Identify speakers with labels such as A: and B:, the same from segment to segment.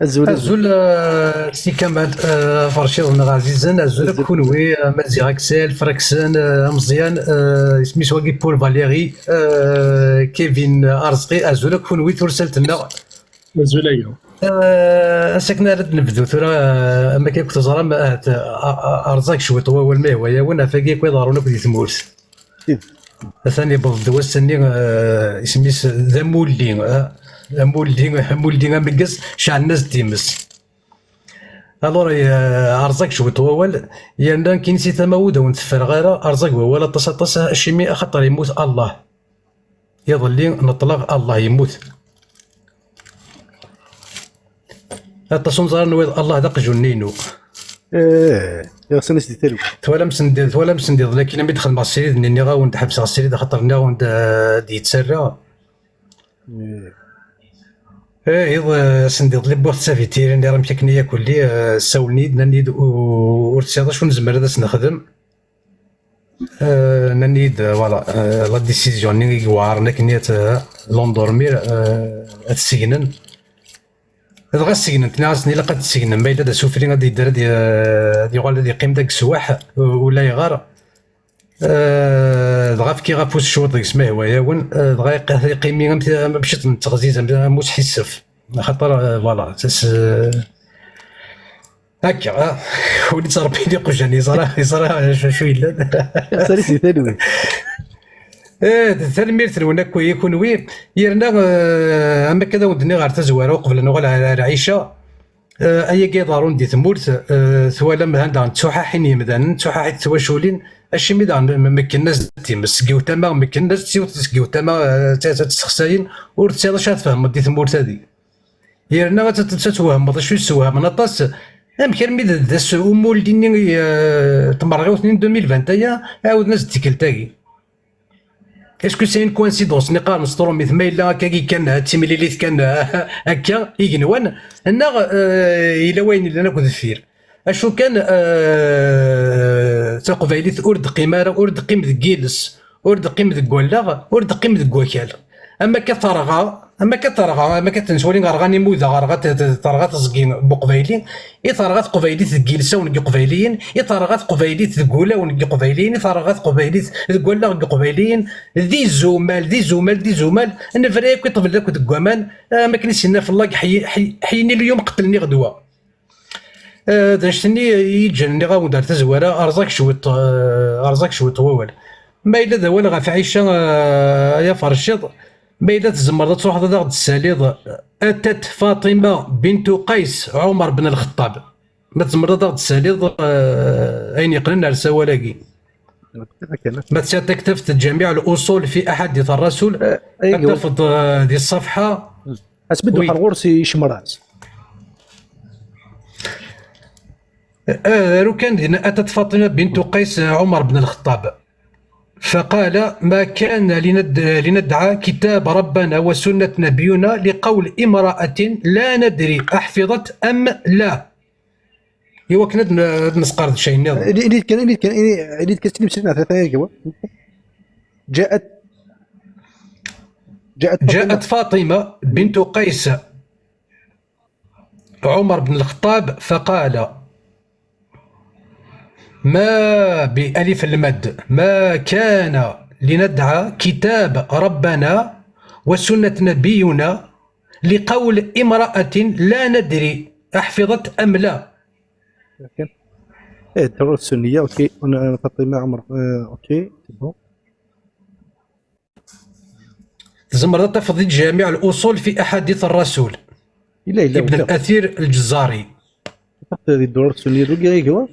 A: الزول الزول.
B: الزول سي كمال فرشيض عزيزا الزول
A: الزول
B: كونوي مزيغ اكسل فركسن مزيان سميتو كي بول فاليري كيفين ارزقي الزول كونوي ترسلتنا
A: الزول ايوه.
B: ساكن رد نبدو ثرا اما كي كنت زرا ارزاك شوي طوا والما هو يا وين فاكي كي ضارونا كدي تمورت
A: إيه.
B: ثاني بلد وسني سميس ذا مولي مولي مكس شاع الناس تيمس الور ارزاك شوي طوال يانا كي نسيت تماود ونتفر غير ارزاك ولا طس الشمي خطر يموت الله يظل نطلق الله يموت اتصون زار نويض الله دق جنينو
A: يا سنة سيدي تلو.
B: ثوالا مسنديض لكن ملي دخل مع السريد ني غاون تحبس على السريد خاطر غاون يتسرى ايه سنديض لي بوقت صافي تيرين راه مشاكني كلي ساولني نانيد ورتسيض شنو نزمر هذا نخدم نانيد فوالا لا ديسيزيون ني وارنا كنيت لوندورمير تسجنن دغا سجنت ناس ني لقد تسجن ما الا سوفري غادي يدير دي يقول غادي يقيم داك السواح ولا يغار دغا كي غافوس الشوط ديك سما هو ياون دغا يقيمي مشيت التغزيز موس حسف خاطر فوالا هكا وليت ربي يقجني صراحه شويه
A: يا سنة سيدي تلو.
B: تلميرت هناك يكون وي يرنا اما كذا ودني غير تزوار وقبل نقول على عيشه اي كي دارون دي تمورت ثوالا مهندا تسوحا حين يمدان تسوحا حيت تواشولين اشي ميدان مكن الناس تيمس سكيو تما مكن الناس تسيو تسكيو تما تسخساين ورتسيض شات فهم دي تمورت هذه يرنا تتوهم شو يسوهم نطاس ام كرمي داس امول ديني تمرغيو 2021 عاود ناس تيكلتاكي اسكو سي اون كوانسيدونس نقار نسطرو مثل ما الا كاكي كان تيميليليت كان هكا يقنوان انا الى وين اللي انا كنت فير اشو كان تقبايليت اورد قيماره اورد قيم ذكيلس اورد قيم ذكولا اورد قيم ذكوكال اما كثرغا اما كتنسولين غارغاني موذا غارغا ترغا تزكين بقبايلي يثرغات قبايلي ذكيلسا ونقي قبايليين يثرغات قبايلي ذكولا ونقي قبايليين يثرغات قبايلي ذكولا ونقي قبايليين ذي زومال انا فريق يطبل لك ذكوامان ما كنيش هنا في الله حيني اليوم قتلني غدوه داشتني يجني غاون دار تزواره ارزاك شويه طوال ما الا ذا ولا غا عيشه يا فرشيض ما الا تزمر تروح غدا الساليض اتت فاطمه بنت قيس عمر بن الخطاب ما تزمر غدا الساليض اين يقنن على ولاقي ما تكتفت جميع الاصول في احاديث الرسول تكتفت دي الصفحه
A: اسبدو حرغورسي شمراس
B: لو كان دينا اتت فاطمه بنت قيس عمر بن الخطاب فقال ما كان لندعى كتاب ربنا وسنة نبينا لقول امرأة لا ندري أحفظت أم لا يوا كنا نسقر شيء نظام
A: إليت كان سنة ثلاثة
B: جاءت فاطمة بنت قيس عمر بن الخطاب فقال ما بألف المد ما كان لندعى كتاب ربنا وسنة نبينا لقول امرأة لا ندري أحفظت أم لا.
A: الدورة السنية اوكي انا فاطمة عمر اوكي
B: زمرة تفضي جميع الأصول في أحاديث الرسول ابن الأثير الجزاري.
A: هذه الدورة السنية دوكي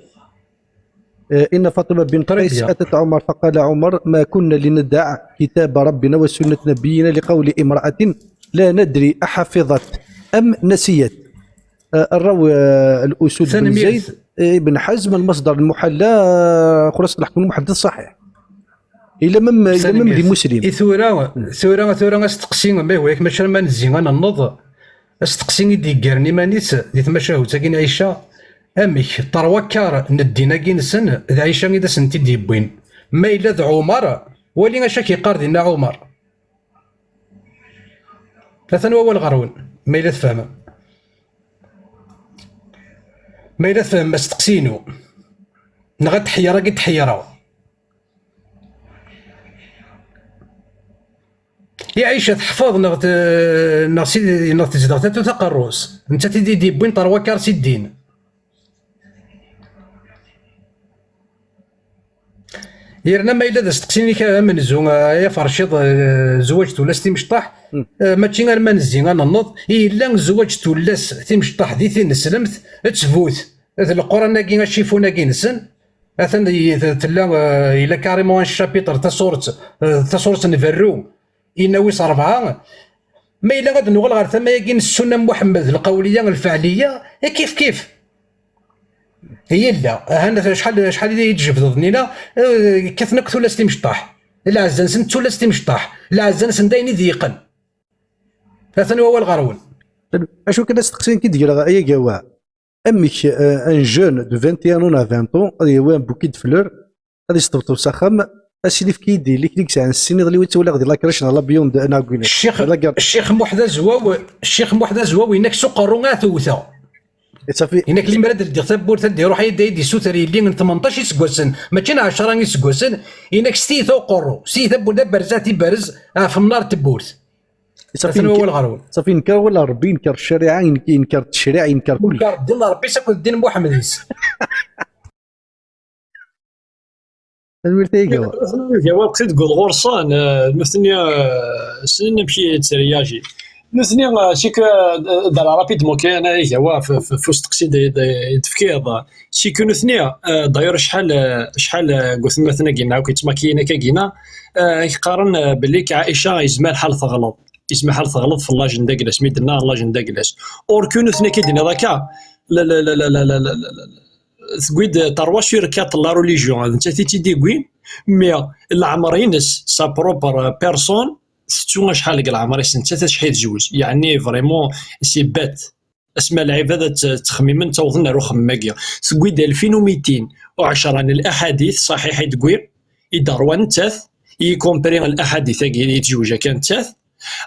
A: إن فاطمة بنت قيس أتت عمر فقال عمر ما كنا لندع كتاب ربنا وسنة نبينا لقول امرأة لا ندري أحفظت أم نسيت. الراوي الأسود بن زيد بن حزم المصدر المحلى خلاص الحكم المحدث صحيح إلا مم لمسلم.
B: ثورة استقسيم ما هو ماشي ما نزين أنا النض استقسيم ديكارني مانيس دي تمشاهو تاكين عيشة اميك طروكار ندينا كينسن ذا عيشة إذا سنتي ديبوين ما إلا ذا عمر ولي غاشا كيقار دينا عمر ثلاثة هو الغرون ما إلا تفهم ما إلا فهم استقسينو نغا تحيرا كي تحيرا يا عيشة تحفظ نغ سيدي نغ تزدغ تاتو تقروس انت تدي دي بوين طروا كارسي الدين يرنا ما إلا تستقسيني من زو يا فرشيط زواج تولاس تيمشطاح ماشي غير ما نزي غننض إلا زواج تولاس تيمشطاح دي تنسلمت تفوت القرآن كي غاشيفونا كي نسن اثن تلا إلا كاريمون الشابيتر تصورت نفرو ينويس 4 ما إلا غاد نغل غير ثما ياكين السنة محمد القولية الفعلية كيف هي لا هنا شحال يتجبد ظنينا كثنك ثلاث تمشطاح لا عزان سن ثلاث تمشطاح لا عزان سن دايني ذيقن هذا هو الغرون
A: اشو كان استقسين كي دير اي كوا امك ان جون دو 21 à 20 ans غادي هو بوكي د فلور غادي يستبطو ساخم اسيدي في كيدي اللي كليك سان السن غادي تولي غادي لا كريش لا بيوند انا نقول
B: الشيخ محدا زواوي انك سوق الرونغا ثوثا
A: صافي
B: هناك اللي مراد دير تبور تدي روح يدي سوتري اللي من 18 يسكوسن ماشي 10 يسكوسن هناك ستيثو قرو ستيث بودا برزاتي برز في النار تبورت صافي هو الغرون
A: صافي ينكر ولا ربي ينكر الشريعه ينكر التشريع ينكر كل
B: ينكر دين ربي ساكن الدين محمد
A: المرتيقه
C: جواب قصيد تقول غرصان مثني سنين نمشي تسرياجي مثني شيك دار رابيدمون كاين انا جواب في وسط قصيد تفكير شيك نثني داير شحال قلت مثلا كينا وكيتما كاينه كاينه يقارن باللي عائشه يزمال حال تغلط في لاجندا كلاس ميدنا لاجندا كلاس اوركو نثني كيدنا ذاك لا تقيد تروا شركات لا ريليجيون انت تيدي كوين مي العمرينس سا بروبر بيرسون ستو شحال قال العمريس انت شحال تزوج يعني فريمون سي بات اسماء العباده تخميم توظن روح ماكيا تقيد 2210 الاحاديث صحيحه تقوي يداروا نتاث يكومبري الاحاديث كي يتزوج كانت تاث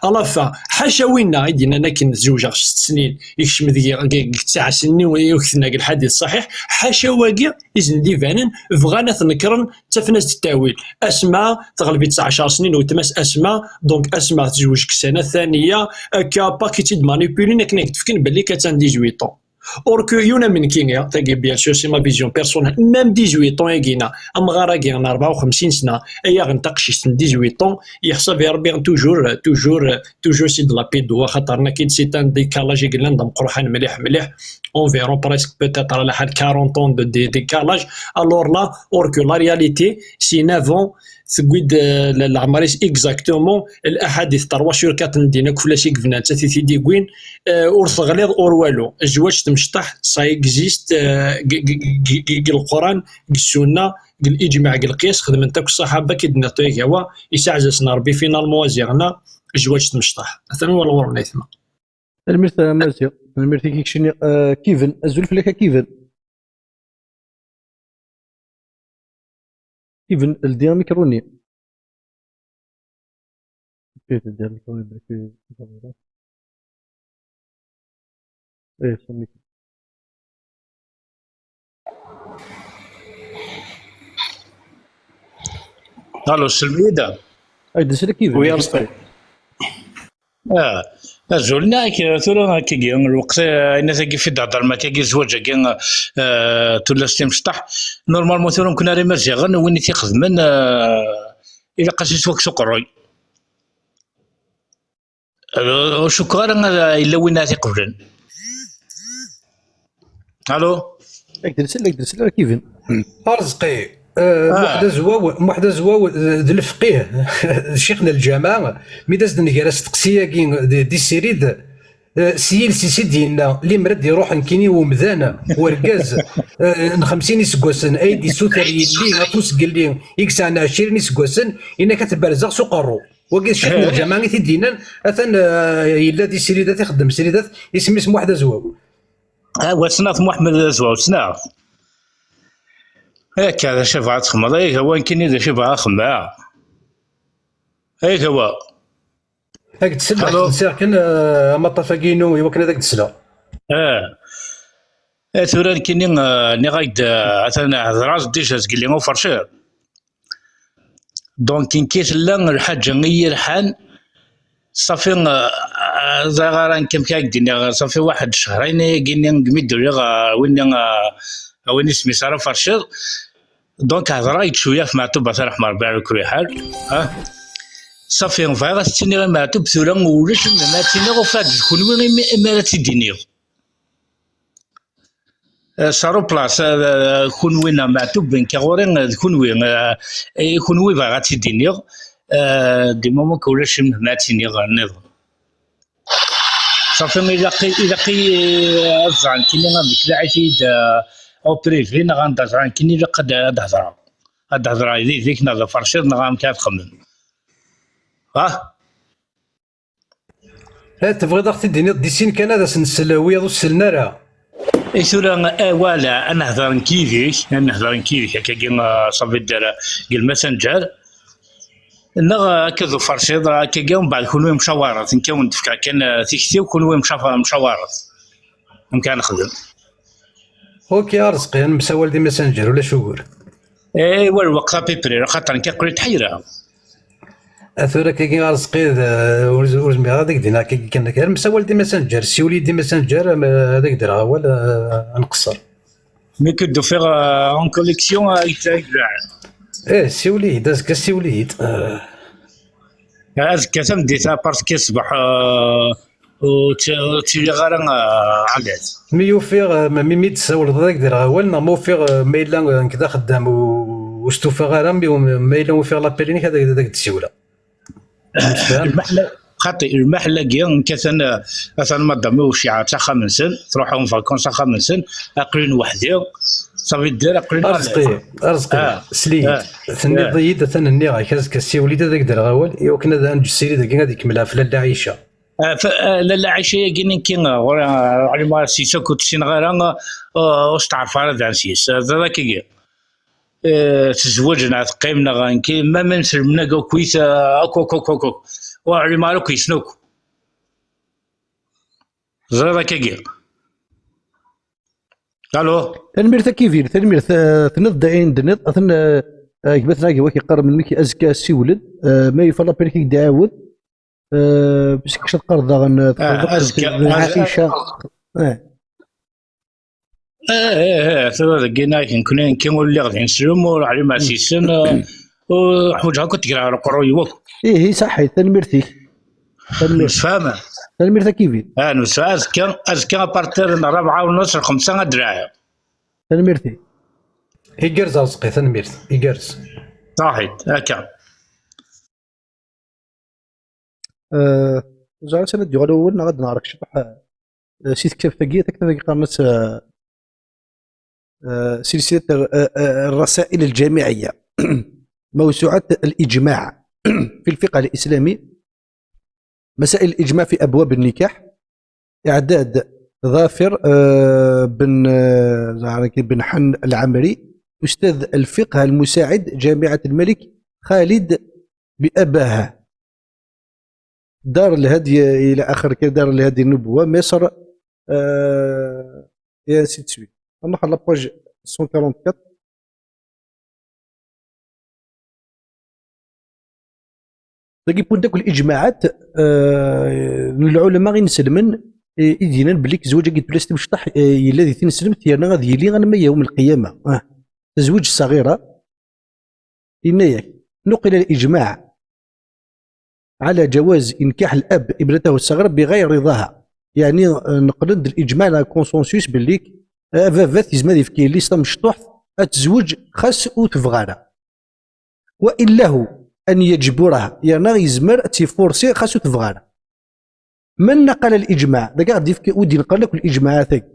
C: الافا حاشا وينا يدينا انا كي نتزوج 6 سنين يكشم ذي 9 سنين ويكثنا الحديث صحيح حاشا واقع يزن ديفانن فغانا تنكرن تفنس التاويل اسماء تغلبي 19 سنين وتمس اسماء دونك اسماء تزوجك السنه الثانيه كاباكيتي د مانيبيولين كنك تفكن باللي كتان 18 طون اوركو يونا من كينيا تاكي بيان سور سي ما فيزيون بيرسونيل ميم 18 طون ياكينا اما غاراكي انا 54 سنه ايا غنتقشي 18 طون يحسب يا ربي توجور سي دو لا بيدو خاطرنا كي سي تان ديكالاج قلنا مقروحان مليح اون فيرون بريسك بوتيتر على حال 40 طون دو ديكالاج الور لا اوركو لا رياليتي سي 9 تقيد العمريس اكزاكتومون الاحاديث تروا شركات ندينا كفلاشي كفنا تي دي كوين اور ثغليظ اور والو الزواج تمشطح سا اكزيست القران السنه الاجماع القياس خدمتك الصحابه كيدنا طيق هو يسعزسنا ربي فينا الموازيغنا الزواج تمشطح مثلا هو الغور نيثما
A: المرثى مازيغ المرثى كيكشني كيفن الزلف لك كيفن الدير ميكروني كيف الدير ميكروني بركي ايه سميت
D: الو السلميده
A: اي دسلك كيف
D: ويا رصبي زولنا كي ثورنا كي الوقت انا تاكي في دهضر ما تاكي زواج كي تولا استمشطح نورمالمون ثورهم كنا راه مزيغن وين تيخدمن الى قاسيت وقت سقروي شكرا الا وين تيقبلن الو
A: دسلك كيفن
B: رزقي محدا زواو ذو الفقيه شيخنا الجامع مي داز نكراس تقسيه دي سيريد سيل ديالنا اللي مرد يروح نكيني ومذانا وركاز 50 يسكوسن ايدي سوثر يلي غاتوس قال لي يكسعنا 20 يسكوسن انا كتبرزق سوقرو وكي شيخنا الجامع تيدينا اثن الا دي سيريدات يخدم سيريدات اسمي محدا زواو
D: وسناف محمد زواو سناف هيك هذا شفعة خمر هيك هو يمكن إذا شفعة خماع هيك هو
B: هاك تسلح كان أما طفاقينو يمكن هذاك تسلا
D: ثوران كيني ني غايد اثنا هضراز ديجا تقول لي فرشير دونك كين كيس لا الحاجه غير حان صافي زغاران كم كاكدين صافي واحد شهرين كيني نقمد وين اسمي صار فرشير دونك هضرايد شويه في معتوب صراحه ما ربع كل حال صافي نفاغ تيني معتوب ثورا ولش ما تيني غفاد كون وين ما تيديني صاروا بلاص كون وين معتوب بين كغورين كون وين يكون وين باغا تيديني دي مومون كولاش ما تيني النظام صافي إلا زعان كيني غاديك لا عايشيد او بريفي غندا زعان كيني لا قد هاد هضره ديك ناض فرشيد غام كتخمم
B: تبغي ضغط تديني ديسين كان هذا سنسلاوي وسلنا راه
D: ثورا ولا انا نهضر كيفيك هكا كيما صافي دار قال ماسنجر لا كذو فرشيد هكا من بعد كل مشاورات نكون تفكر كان تيكتي وكل مشاورات يمكن نخدم
B: اوكي رزقي انا مساول دي ماسنجر ولا شغل
D: والوقت بيبري خاطر كنقول تحيره
B: اثورا كي رزقي ورزمي هذاك دينا كان غير مساول دي ماسنجر سيولي دي ماسنجر هذاك درا ولا نقصر
D: مي كدو فيغ اون كوليكسيون
B: سيولي داز كسيولي
D: ازكى تمديتها باسكو صباح و تيلي غير علاش
B: مي فيغ مي تساول هذاك درا ولنا مو فيغ ميلا كذا خدام واستوفى غير ميلا وفيغ لابيلينيك هذاك السيوله
D: المحله خاطي المحله كي كثن مثلا مدام وشي تا 5 سن تروحوا فاكونس 5 سن اقلين وحدي صافي دير اقلين
B: رزقي سليت ثني ضيد ثني غا كسي وليد هذاك دار غاول يو كنا ذا نجسيري ذاك غادي يكملها في لاله عيشه
D: لاله عيشه كاين على ما سيسا كنت سين غير واش تعرف على ذا سيس هذا كي تزوجنا قيمنا غانكي ما منسلمنا كويس اكو وعلي مالو كويس نوكو زرا كيغي الو
A: تنمير كيفين تنمير تنض عند اثن كبثنا كي واكي قرب من ميكي ازكى سيولد ما يفلا بينك داود باش كش تقرض غن عائشه
D: ثلاثة جينا كنا نولي غادي نسلمو على ما سيسن وحوجها كنت تقرا القروي وك
A: ايه صحيح تنميرتي
D: مش فاهمة
A: تنميرتي كيفين
D: نوسو ازكى بارتير 4:30 5 دراهم
A: تنميرتي
B: يقرز رزقي تنميرت يقرز
D: صحيح هكا
A: زعما سنة ديال الاول غادي نعرف شبح سيت كتاب ثقيل تكتب قامت سلسلة الرسائل الجامعية موسوعة الإجماع في الفقه الإسلامي مسائل الإجماع في أبواب النكاح إعداد ظافر بن حن العمري أستاذ الفقه المساعد جامعة الملك خالد بأباها دار الهدي إلى آخر دار الهدي النبوة مصر يا سيد سوي نروح على باج 144 تلقي داك الاجماعات العلماء غير نسلمن يدينا بليك زواج كي بلاستي مشطح الذي تنسلمت يانا غادي يلي غنما يوم القيامه تزوج الصغيره إنياك نقل الاجماع على جواز انكاح الاب ابنته الصغيره بغير رضاها يعني نقلد الاجماع على كونسنسوس بالليك فافات يزمد في كي ليستا مشطوح تزوج خاص وتفغانا وإن له أن يجبرها يعني يزمر تيفورسي خاص وتفغانا من نقل الإجماع داك غادي في ودي نقل لك الإجماع هذاك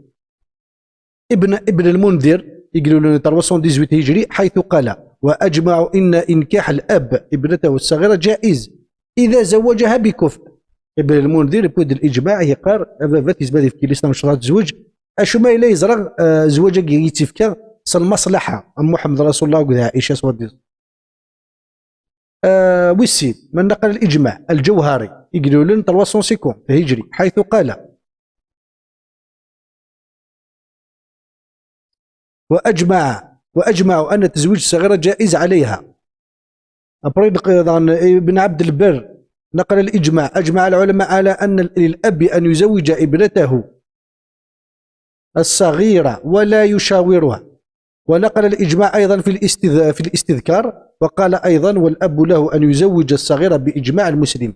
A: ابن المنذر يقولوا له 318 هجري حيث قال وأجمعوا إن إنكاح الأب ابنته الصغيرة جائز إذا زوجها بكفء ابن المنذر يقول الإجماع يقار فافات يزمد في كي ليستا مشطوح تزوج اشو ما الا يزرع زواجك يتفكر المصلحه ام محمد رسول الله وكذا عائشه سوديس والسيد من نقل الاجماع الجوهري يقولوا لنا 350 هجري حيث قال وأجمعوا أن تزويج الصغيرة جائز عليها. ابن عبد البر نقل الإجماع، أجمع العلماء على أن للأب أن يزوج ابنته الصغيرة ولا يشاورها. ونقل الإجماع أيضا في الاستذكار، وقال أيضا والأب له أن يزوج الصغيرة بإجماع المسلم.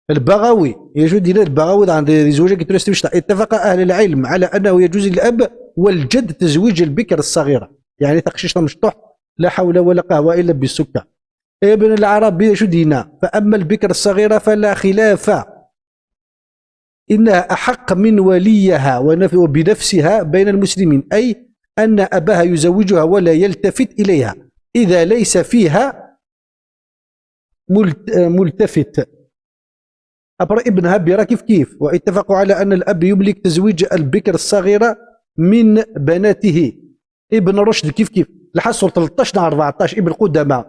A: البغوي يجوز البغوي عند زوجة اتفق أهل العلم على أنه يجوز للأب والجد تزويج البكر الصغيرة، يعني تقشيش مشطوح لا حول ولا قوة إلا بالسكر. ابن العربي شو دينا فأما البكر الصغيرة فلا خلاف إنها أحق من وليها وبنفسها بين المسلمين، أي أن أباها يزوجها ولا يلتفت إليها إذا ليس فيها ملتفت. أبرا ابنها برا كيف واتفقوا على أن الأب يملك تزويج البكر الصغيرة من بناته. ابن رشد كيف الحصل 13 نهار 14 ابن قدامى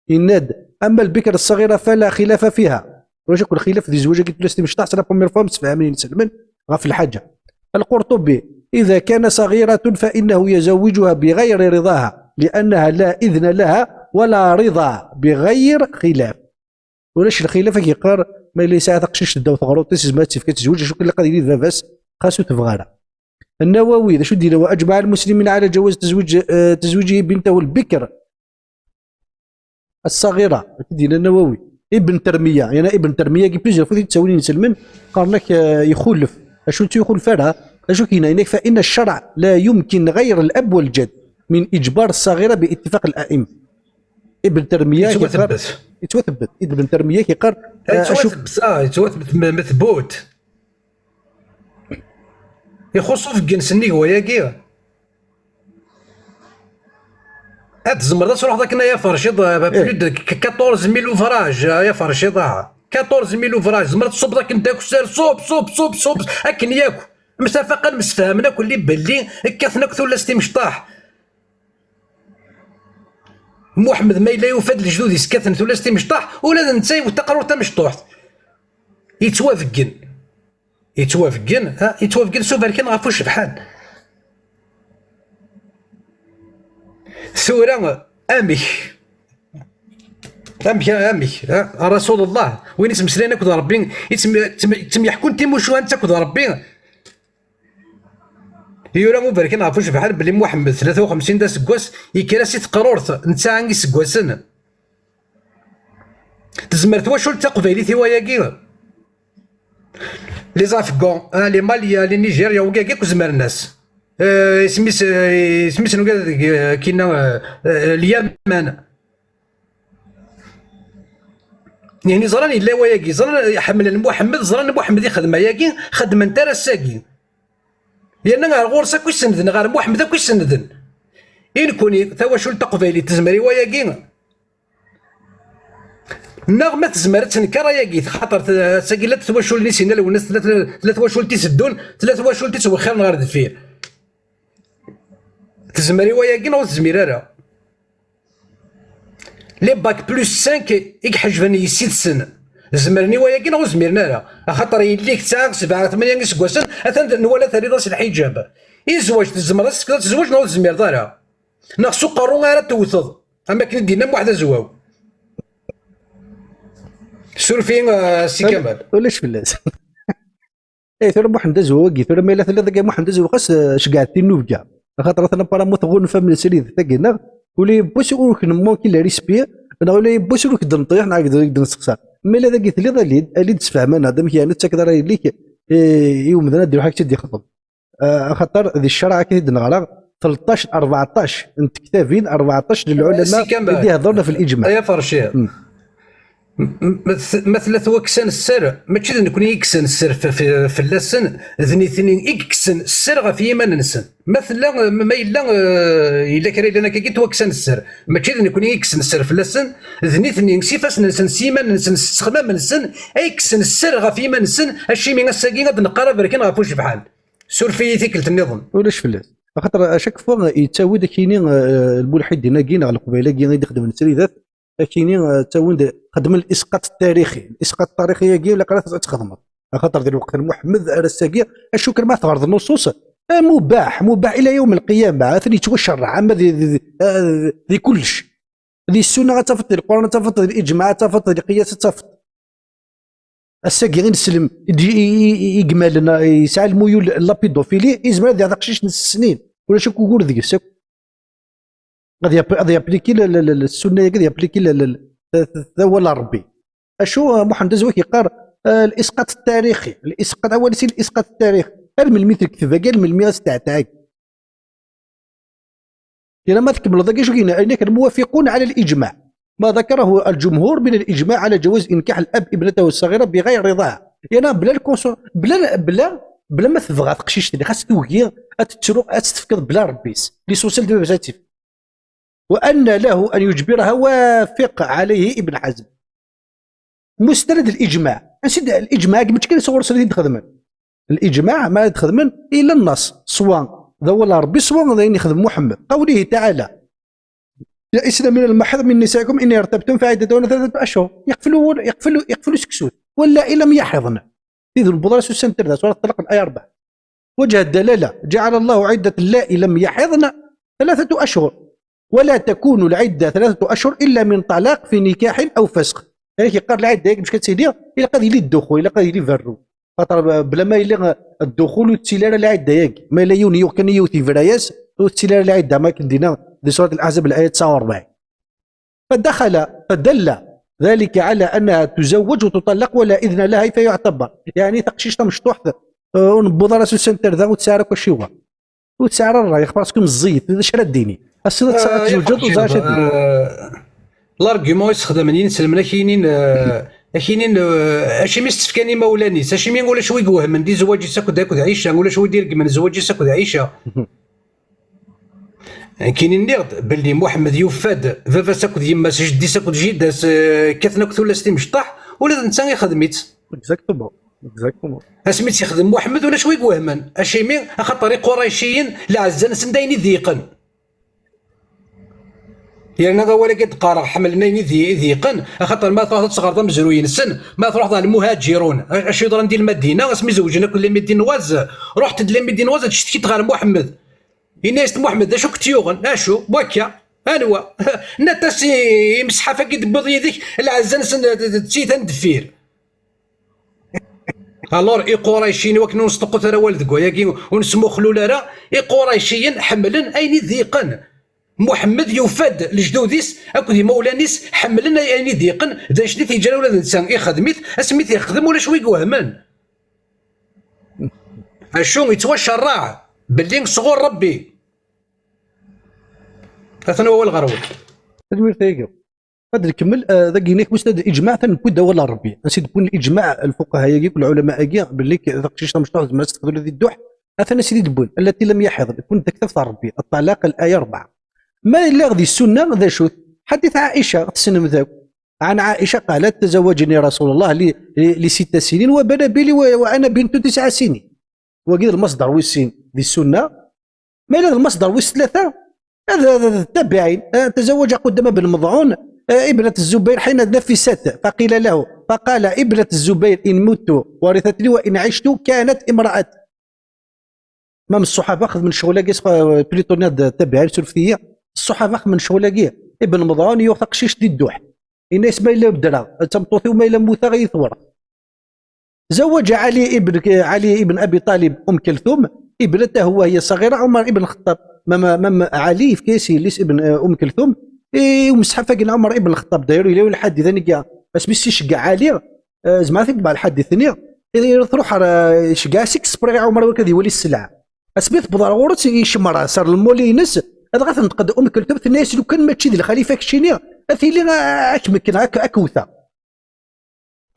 A: يناد. أما البكر الصغيرة فلا خلاف فيها. واش يكون خلاف في زوجة كي تلستي مش تحصل بروميير فوا متفاهمين نسلمن في الحاجة. القرطبي إذا كان صغيرة فإنه يزوجها بغير رضاها لأنها لا إذن لها ولا رضا بغير خلاف. ولاش الخلاف كيقار ما إلا ساعة تقشيش تداو ثغرو تسز ما تسفك تزوج شو كل قضية فافاس خاصو تفغانا. النووي إذا شو دينا وأجمع المسلمين على جواز تزويجه بنته البكر الصغيرة. دينا النووي ابن ترمية يعني ابن ترمية كي بليزيور فوتي تساويني نسلمن قال لك يخلف اشو يخلف لها اشو كاين فإن الشرع لا يمكن غير الأب والجد من إجبار الصغيرة باتفاق الأئمة. ابن ترمية يتوثبت ابن ترمية كيقال
B: يتوثبت مثبوت يخصو في الجنسني هو ياكي هاد الزمر تروح ذاك يا فرشيط بلود 14000 فراج يا فرشيط 14000 فراج زمر تصوب ذاك نداك صوب هاكن ياكو متفقا مسفاهمنا كل باللي كاثناك ثولا ستي مشطاح محمد ما الا يفاد الجدود يسكثن ثولا ستي مشطاح ولا نتاي وتقرر تا مشطوح يتوافقن سوف كان غافو شبحان ثورة امك رسول الله وين اسم سلينا كذا ربي تم يحكون تيموشو انت كذا ربي يورا مباركين غافو شبحان بلي محمد 53 دا سكواس يكراسي تقرورت نتا عنقي سكواسن تزمرت واش تقبيلي ثواياكي لي زافغون لي ماليا لي نيجيريا وكاكا كزمر الناس سميس كينا اليمن يعني زراني لا وياكي زران حمل محمد زران محمد يخدم ياكي خدم انت راساكي لان غير غورسا كوش سندن غير محمد كوش سندن ان كوني تواش تقبيلي تزمري وياكي نغمة تزمر تنكر ياكي خاطر ساكي لا تواشول نسينا لو الناس لا تواشول تيسدون لا تواشول تيسوخر نهار دفير تزمري وياكي نو تزمير راه لي باك بلوس 5 يحجبني 6 سنة زمرني وياكي نو زميرنا راه خاطر يليك تاع 7 8 سكواسن اثن ولا ثري راس الحجاب يزواج تزمر تزوج نو زمير دارها ناقصو قارو غير توثض اما كي دينا واحد زواو سولفين سي كمال
A: ولاش فلاس اي ثور محمد زواقي ثور ما الا ثلاثه محمد زواقس شقعتي نوفكا خاطر ثنا بارا موثغون فم السريد تاكينا ولي بوسوك نموكي لا ريسبي انا ولا بوسوك دنطيح نقدر نسقسا ما الا ذاك ثلاثه اللي تفهمان هذا مكيان تكدر ليك يوم ذا نديرو حاجه تدي خطب خاطر ذي الشرع كي نغرا 13 14 انت كتابين 14 للعلماء اللي يهضرنا في الاجماع
B: يا فرشيه مثل ثوكسن السر ماشي نكون يكسن السر في اللسن ذني ثنين يكسن السر غا في يمن نسن مثلا ما الا كري لنا كي توكسن السر ماشي نكون يكسن السر في اللسن ذني ثنين سيفاس نسن سيمان نسن استخدام نسن يكسن السر غا في يمن نسن هادشي من الساكين غاد نقرا بركان غافوش بحال سور في ثقلت النظام
A: ولاش فلاس خاطر اشاك فوا يتساوي كاينين الملحد هنا كاين على القبيله كاين يخدم السريدات كاينين تاوند خدم الاسقاط التاريخي الاسقاط التاريخي كي ولا قرات تخدم خاطر ذي الوقت محمد الساقيه اشكر ما تعرض النصوص مباح الى يوم القيامه، ثاني توشرع اما ذي كلش، ذي السنه غتفط، القران غتفط، الاجماع غتفط، القياس غتفط. الساقي غير نسلم يجمل لنا يسعى الميول لابيدوفيلي يزمر هذا قشيش السنين ولا شكون يقول ذيك الساق غادي يابليكي السنه، غادي يابليكي ولا ربي. اشو محمد زويك يقار الاسقاط التاريخي، الاسقاط اول شيء الاسقاط التاريخي، من المثل كتبه قال من الميراث تاعك إلى ما تكمل ذاك شو قلنا انك الموافقون على الاجماع ما ذكره الجمهور من الاجماع على جواز انكاح الاب ابنته الصغيره بغير رضاها، يعني بلا الكونسون بلا ما تبغى تقشيش اللي خاص توقي تتروق تفكر بلا ربيس لي سوسيال ديفيزاتيف، وان له ان يجبرها وافق عليه ابن حزم مستند الاجماع. نسيت الاجماع قبل كاين صور سريد خدمه الاجماع ما يخدمن الا النص سواء ذا ولا ربي سواء ذا يخدم محمد قوله تعالى يا إسلام من المحض من نسائكم إن ارتبتم فعدتهن 3 أشهر يقفلوا سكسوت ولا إن لم يحضن في ذو البضاعة سنتر سورة الطلاق الآية 4 وجه الدلالة جعل الله عدة اللائي لم يحضن 3 أشهر ولا تكون العدة 3 أشهر إلا من طلاق في نكاح أو فسخ. يعني كيقار العدة باش كتسيدي إلا قاد يلي الدخول إلا قاد يلي فرو خاطر بلا ما يلي الدخول والتسيلة العدة ياك ما لا يونيو كان يوتي فراياس والتسيلة العدة ما كندينا في سورة الأحزاب الآية 49 فدل ذلك على أنها تزوج وتطلق ولا إذن لها فيعتبر يعني تقشيش مشطوح ونبوض راسو سنتر ذا وتسارك وشيوا وتسار الراي خبرتكم الزيت اش رديني السنة تسعة توجد وزاش
B: لارغيومون يستخدم منين نسلمنا كاينين اشي مستفكاني مولانيس اشي مين ولا شوي يقوه من دي زواج يسكد هاكد عيشه ولا شوي يدير من زواج يسكد عيشه كاينين نيغد باللي محمد يفاد فافا ساكد يما جدي ساكد جيد كثنا كثولا ستي مشطح ولا انسان يخدميت
A: اكزاكتومون
B: اسميت يخدم محمد ولا شوي يقوهمن اشي مين خاطر قريشيين لعزان سندايني ذيقن يعني هذا ولا قد قارع حملني ذيقن خاطر ما تروح تصغر مزروين السن ما تروح المهاجرون اش يضرن ديال المدينه اسمي زوجنا كل مدينه واز رحت لمدينه واز تشتكيت غير محمد الناس محمد اشو كتيوغن اشو بوكا انوا نتاس يمسحها فقد بضيدك العزان سن تسيت ندفير الور اي قريشيين وكنو نصدقوا ترى والد كوياكي ونسمو خلولا راه اي قريشيين حملن اين ذيقن محمد يفاد لجدوديس اكو دي مولانيس حملن اين ذيقن دا شني تيجرى ولا انسان يخدميت اسميت يخدم ولا شوي وهمان اشو يتوشرع باللي صغور ربي هذا هو الغرور
A: تدوير ثيقو غادي نكمل ذاك مستند الاجماع تنبدا ولا ربي نسيت نكون الاجماع الفقهاء يجيك والعلماء يجي باللي ذاك الشيء مشطوح ما تستخدم ذي الدح اثنا سيدي دبون التي لم يحض يكون تكتفت ربي الطلاق الايه 4 ما اللي غادي السنه ذا شوت حديث عائشه تسنم ذاك عن عائشه قالت تزوجني رسول الله ل6 سنين وبنى بي وانا بنت 9 سنين وقيل المصدر والسين ذي السنه ما هذا المصدر والثلاثه هذا التابعين تزوج قدام بن مضعون ابنة الزبير حين نفست فقيل له فقال ابنة الزبير إن مت ورثتني وإن عشت كانت امرأة ما من الصحابة أخذ من شغلاقي بليتونياد التابعين سلفية الصحابة أخذ من شغلاقي ابن مضعون يوثق شيش دي الدوح الناس ما إلا بدرا تمطوثي وما إلا موثى غيثورة زوج علي ابن أبي طالب أم كلثوم ابنته وهي صغيرة عمر ابن الخطاب ماما علي في كيسي ليس ابن ام كلثوم ومسحه فاقنا عمر ابن الخطاب دايروا لي الحديث ثاني كاع بس ميسيش كاع علي زعما تبع الحديث ثاني تروح شكاع سكس بري عمر وكذا يولي السلعه اسميت بضرورة يشمر صار المولينس هذا غتنتقد ام كلثوم الناس لو كان ما تشي الخليفه كشيني اثيلي اكمكن اكوثا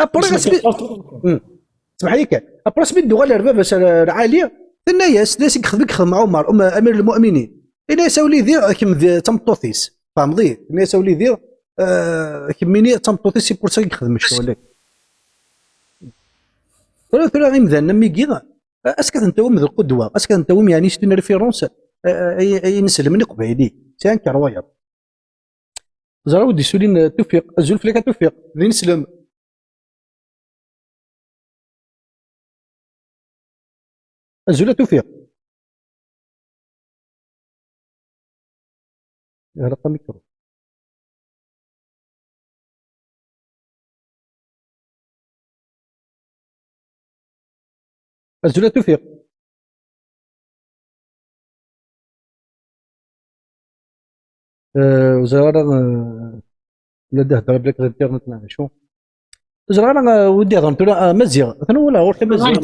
A: ابري اسمح لي كان ابري سميت دوغال الربابه العاليه الناس يخدم مع عمر امير المؤمنين الناس وليدي كم تمطوثيس فهمضي الناس وليدي كميني تمطوثيس بورسا يخدم الشغل ولا غير مثلا ميكي اسكت انت ومذ القدوه اسكت انت وم يعني ستين ريفيرونس اي نسلم من قبيلي سان كروايا زراو دي سولين توفيق الزلف لك توفيق ذي نسلم الزوله توفيق يغلق الميكرو. الزول توفيق. وزغارة لا هضر بلك الانترنت نعيشو زغارة ودي هضرتو مزيغ ثنا ولا غير مزيغ.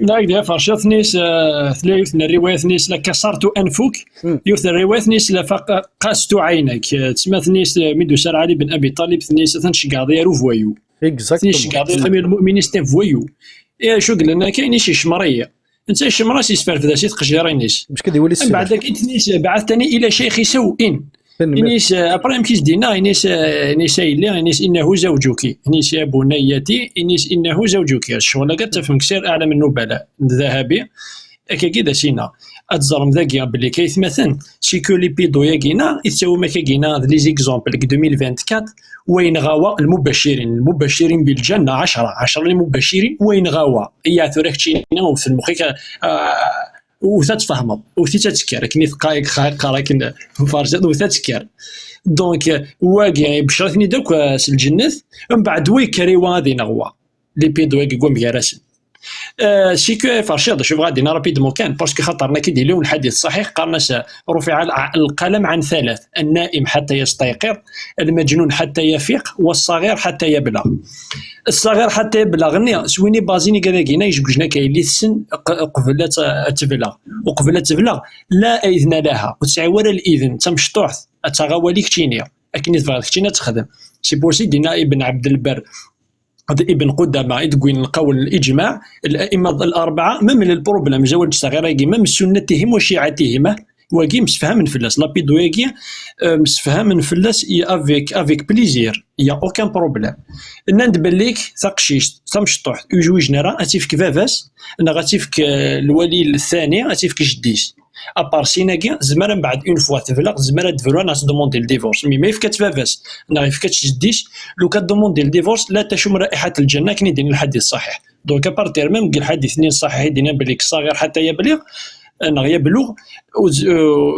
C: لا يا فرشا ثنيس ثلا يوثنا الرواية ثنيس لا كسرت أنفك يوث الرواية ثنيس لا قاست عينك تسمى ثنيس ميدو سار علي بن أبي طالب ثنيس ثنشقاضي رو فويو ثنيس شقاضي أمير المؤمنين ستين فويو يا شو قلنا كاين شي شمرية انت الشمرة سيسفر في ذا سي تقشيرينيس
A: باش كدي يولي السر.
C: بعد ذاك ثنيس بعثتني إلى شيخ سوء إنيس أبراهيم كيس دينا إنيس إلا إنيس إنه زوجك إنيس يا بنيتي إنيس إنه زوجك الشغل قد تفهم كسير أعلى من النبلاء الذهبي أكا كيدا سينا أتزرم ذاكيا بلي كيف مثلا سيكو لي بيدو ياكينا يتساوي ما كاكينا لي زيكزومبل 2024 وين غاوا المبشرين بالجنة 10 المبشرين وين غاوا إيا ثوريك تشينا وفي المخيك وتتفهمض وتتذكر كني ثقايق خايق لكن فارجة وتتذكر دونك واقي بشرتني دوك الجنة من بعد ويكري وغادي نغوا لي بيدو يقوم يرسم سيكو فرشيض شوف غادي رابيدمون كان باسكو خاطرنا كي ديروا الحديث الصحيح قالنا رفع القلم عن 3 النائم حتى يستيقظ المجنون حتى يفيق والصغير حتى يبلغ الصغير حتى يبلغ سويني بازيني كذاكينا يجبجنا كاين اللي السن قبل تبلغ وقبل تبلغ لا اذن لها وتسعور الاذن تمشطوح تغاوليك تشينيا اكن تفاضك تشينا تخدم سي بوسي دينا ابن عبد البر ابن قدامى يدقين القول الإجماع الأئمة الأربعة ما من البروبلم زواج صغيرة كيما من سنتهم وشيعتهم واقي مسفهم فلاس لابيدو ياكي مسفهم فلاس افيك بليزير يا اوكان بروبليم ندبل ليك ثقشيش تمشطوح يجوجنا راه اتيفك فافاس انا غاتيفك الولي الثاني اتيفك جديس ابار سيناكي زمرا بعد اون فوا تفلق زمرا دفرو ناس دوموندي الديفورس مي ما يفكت فافاس انا يفكتش جديس لو كدوموندي الديفورس لا تشم رائحه الجنه كني دين الحديث الصحيح دونك ابارتير ميم الحديث اثنين صحيح دينا بليك صغير حتى يبلغ انا يبلغ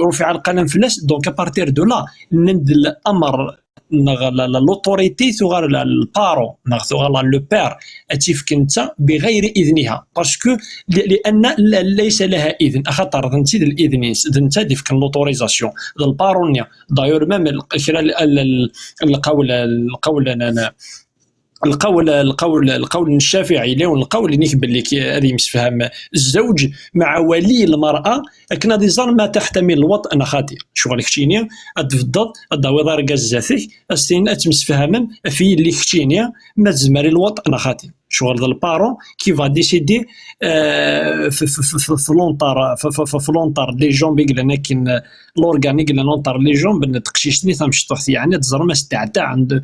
C: رفع القلم فلاس دونك ابارتير دو لا ند الامر لوتوريتي ثغار البارو ثغار لو بير اتيفك انت بغير اذنها باسكو لان ليس لها اذن خاطر انت الاذن انت ديفك لوتوريزاسيون البارونيا دايور ميم القول الشافعي لون القول اللي نكبل لك هذه مسفهم الزوج مع ولي المرأة كنا ديزار ما تحتمل الوطء خاطئ شغل كتشينيا تفضل الضوي دار غازاتك استين اتمسفهم في اللي كتشينيا ما تزمري الوطء خاطئ شغل ذا البارون كي فا ديسيدي في لونطار في لونطار لي جون بيقلنا كاين لورغانيك لا لونطار لي جون بن تقشيشني تمشطوح يعني تزرم استعدى عند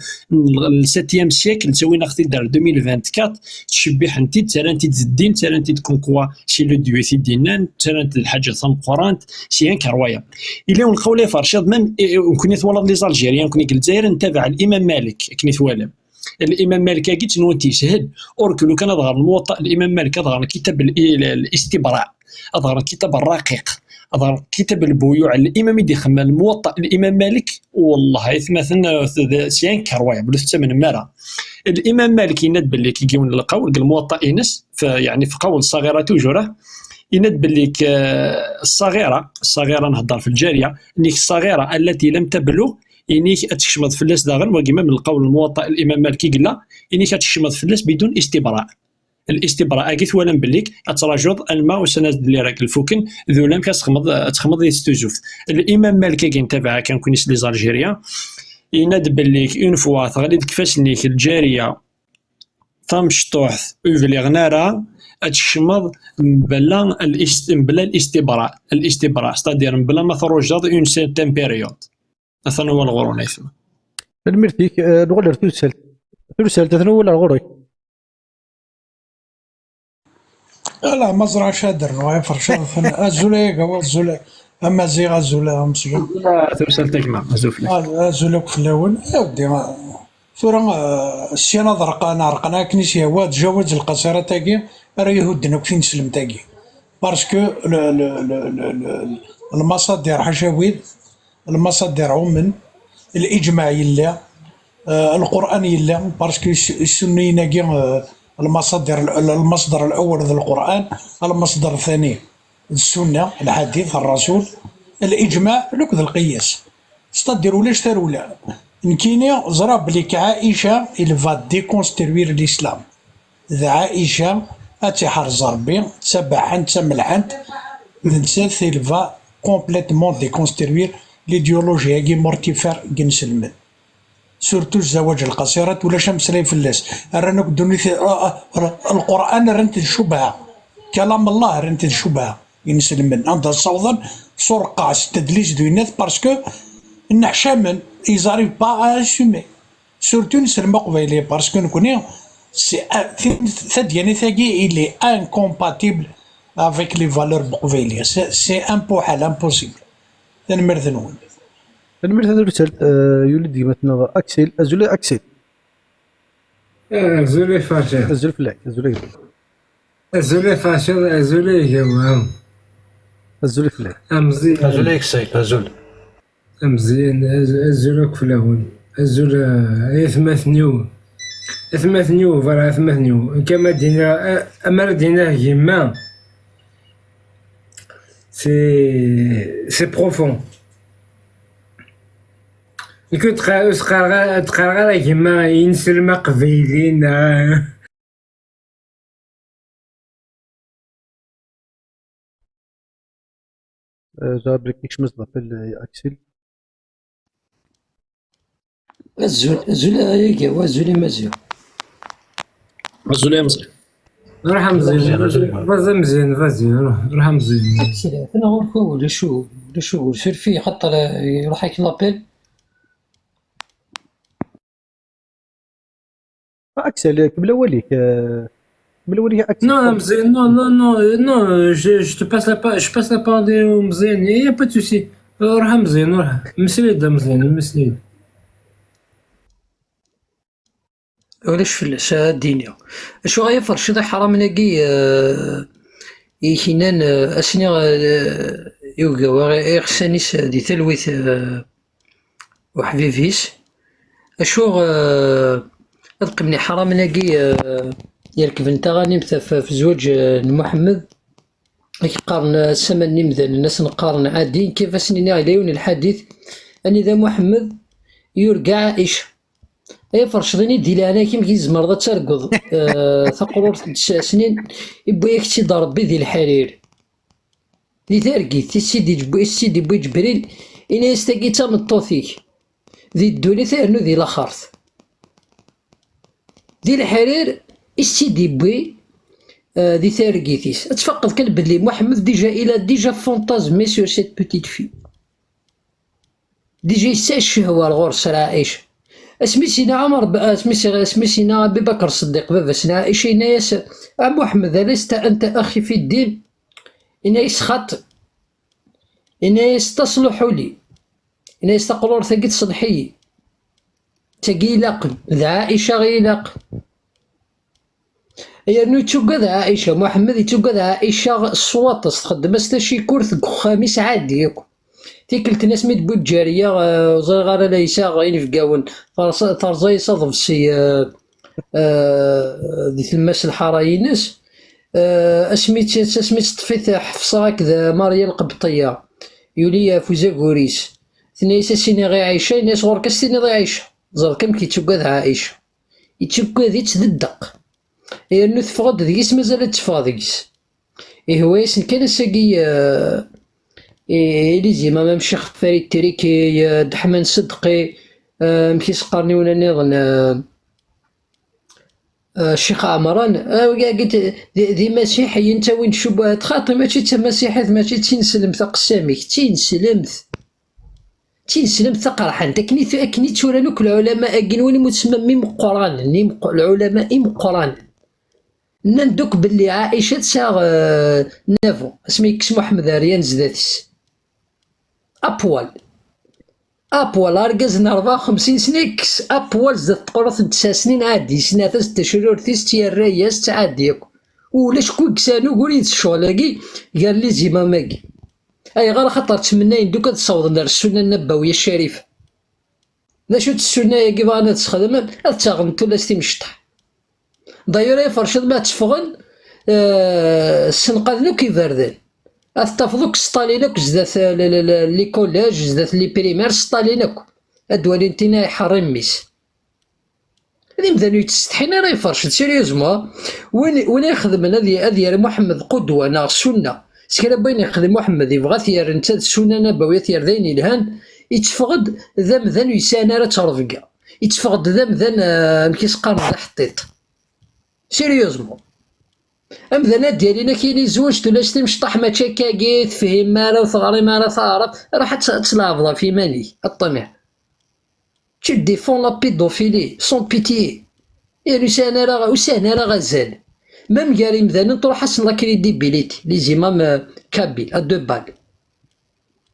C: السيتيام سيكل تسوينا اختي دار 2024 تشبيح انت ترانتي تزدين ترانتي تكون كوا سي لو ديوثي دينان ترانتي الحاجه ثم قرانت سي ان كروايه الى القول فرشاد ميم كوني ثوالد لي زالجيريان كوني الجزائر نتابع الامام مالك كني ثوالم الامام مالك كي تنوتي سهل اورك لو كان ظهر الموطأ الامام مالك ظهر كتاب الاستبراء ظهر كتاب الرقيق ظهر كتاب البيوع الامام يدي خمال الموطأ الامام مالك والله مثلا سيان كروايه بلوث من مره الامام مالك يند باللي كي يجيون القول الموطأ ينس يعني في قول صغيره توجوره يند باللي الصغيره نهضر في الجاريه انك الصغيره التي لم تبلغ إنيك تشمض فلاس داغن وكيما من القول الموطأ الإمام مالكي قلا إنيك تشمض فلاس بدون استبراء الاستبراء كي ثوالم بليك أتراجض الماء وسند اللي راك الفوكن ذو لم تخمض يستوزوف الإمام مالكي كي نتابعها كان كونيس لي زالجيريا يناد بليك اون فوا تغليد كفاسنيك الجارية تمشطوح يفلي غنارا تشمض بلا الاستبراء ستادير بلا ما تروجض اون سيرتان بيريود مثلا هو الغرون يسمى
A: المرتيك نغلر ثلث ثنو ولا الغوري
E: لا مزرعة شادر نوعي فرشاد الزولايق هو الزولايق أما زيغ الزولايق مسجون
C: ثلث تجمع زوفلي
E: الزولايق في الأول يا ودي ثورة السيانة رقنا كنيسيا واد جواز القصيرة تاقي راه يهودنا كفين سلم تاقي بارسكو المصادر حشاويد المصادر عموما، الإجماع يلا، القرآن يلا، باسكو السنيين المصدر الأول ذا القرآن، المصدر الثاني السنة الحديث الرسول، الإجماع لوك ذا القياس. ستادير ولاش ترولا نكيني زرا بلي عائشة il va déconstruire l'islam. ذا عائشة أتحرز ربي تسبحن تملحن نسات il va complètement déconstruire l'idéولوجيا كي مورتيفير كي نسلمن سورتو الزواج القصيرات ولا شمسلي فلاس رانا كدوني القرآن رنت الشبهة، كلام الله رنت الشبهة ينسلمن عند الصوضن سرقة التدليس دوينات باسكو نحشامن يزاريف با اسومي سورتو نسلم قبيلي باسكو نكوني ثدياني ثاقي إلي انكومباتيبل افيك لي فالور بقبيلية، سي امبوحال امبوسيبل. تنمرثنون
A: المرت هذا رسالة يولد ديما أكسل أزول أكسل
F: أزولي فاشل
A: أزول فلاك أزول
F: أزولي فاشل أزولي جمعهم
A: أزول فلاك
F: أمزيان
B: أزول إكسيل أزول
F: أمزيان أزولك فلاون أزول إثمثنيو فرا إثمثنيو كما دينا أمر دينا جيما سي بروفون كنت تقرا كيما ينسلم قبيلين
A: جاب لك كيش مصدر في الأكسل
G: الزول هيك هو الزول مزيان.
C: الزول مزيان.
F: روح مزيان فازي روح مزيان.
G: انا غرفة ولا شو سير فيه خاطر يروح هيك لابيل.
A: أكسل قبل أوليك أكسل.
F: Non, non, je te passe la parole de مزيان، il y a pas de souci. روح مزيان روح مسليد مزيان مسليد.
G: ولاش فلاس الدنيا شو غيفر شي ضي حرام ناقي يكينان اسني يوغا يغسانيس دي تلويث وحبيبيس اشو اذقمني حرام ناقي يركب انت غاني في زوج محمد يقارن السمن نمذن الناس نقارن عادي كيف اسني عليون الحديث اني ذا محمد يرقع عائشه اي فرشدني ديالي انا كيما كيزمر ترقض ثقرور 9 سنين يبغي يكتي ضرب ذي الحرير لي تاركيت سيدي بوي جبريل إنا يستاقي تامطوثيك ذي الدولي ثارنو ذي لاخرت ذي الحرير سيدي بوي ذي تاركيتيس تفقد كان بلي محمد ديجا فونتازمي سور سيت بوتيت في ديجا يسا الشهوة الغرس راه عايشة سميتنا عمر سميتنا أبي بكر الصديق بابا سنا عائشة ياس محمد ألست أنت أخي في الدين إنا يسخط إنا يستصلح لي إنا يستقرر ثقيت صلحي تقي لاقن ذا عائشة غي لاقن يرنو تشوكا عائشة محمد يتشوكا عائشة الصوات تخدم استشي كورث خامس عادي ياكو تيكلت ناس ميت بو الجارية غير ليسا غير في قاون ترزاي صادف سي ذي تلماس الحراينس اسميت طفيت حفصة هكذا ماريا القبطية يولي فوزا كوريس ثنيسا سيني غي عايشة ناس غور كاستيني غي عايشة زر كم كيتشوكا ذا عايشة يتشوكا ذي تدق يرنو تفقد ذيس مازال تفقد ذيس هو يسن كان ساقي إلي زيما مام الشيخ فريد تريكي دحمان صدقي مكيس قارني ولا نظن الشيخ عمران قلت ذي مسيحي انت وين شبهات خاطر ماشي تا مسيحي ماشي تنسلم قسامك تنسلم قرحان انت كني تورانوك العلماء كين وين متسمى قران العلماء قران ندوك باللي عائشه تساغ نافو اسميكس محمد ريان زداتيس أبوال أرجز 54 سنيكس أبوال زاد تقرث 9 سنين عادي سنة 6 شهور تيستي الرياس تعاديك ولاش كويك سانو قولي الشغلاكي قال لي زيما ماكي اي غير خاطر تمنى دوكا تصوض دار السنه النبويه الشريفه. ذا شو السنه يا كيف انا تخدم هاد تاغن ولا مشطح دايره فرشد ما تفغن السنقاذ كيف بردان أتفضوك ستالينك زدات لي كوليج زدات لي بريمير ستالينك أدوالي نتينا يحرم ميس هذي مذانو يتستحينا راه يفرشد سيريوزمون وين يخدم هذي محمد قدوة نا السنة سكرا بين يخدم محمد يبغى ثير نتا السنة نبوية ثير ذين يلهان يتفقد ذا مذان يسانا راه ترفقا يتفقد ذا مذان كيسقار ذا حطيط سيريوزمون أمذانا ديالينا كاين يزوج تلاش مشطح ما تشكاكي تفهم مالا وثغري مالا تعرف راح تلافضا في مالي الطمع tu défends la pédophilie sans pitié يعني وسانا راه غزال مام كاري مذانا تروح حسن لا كريديبيليتي لي زيمام كابيل ا دو باغ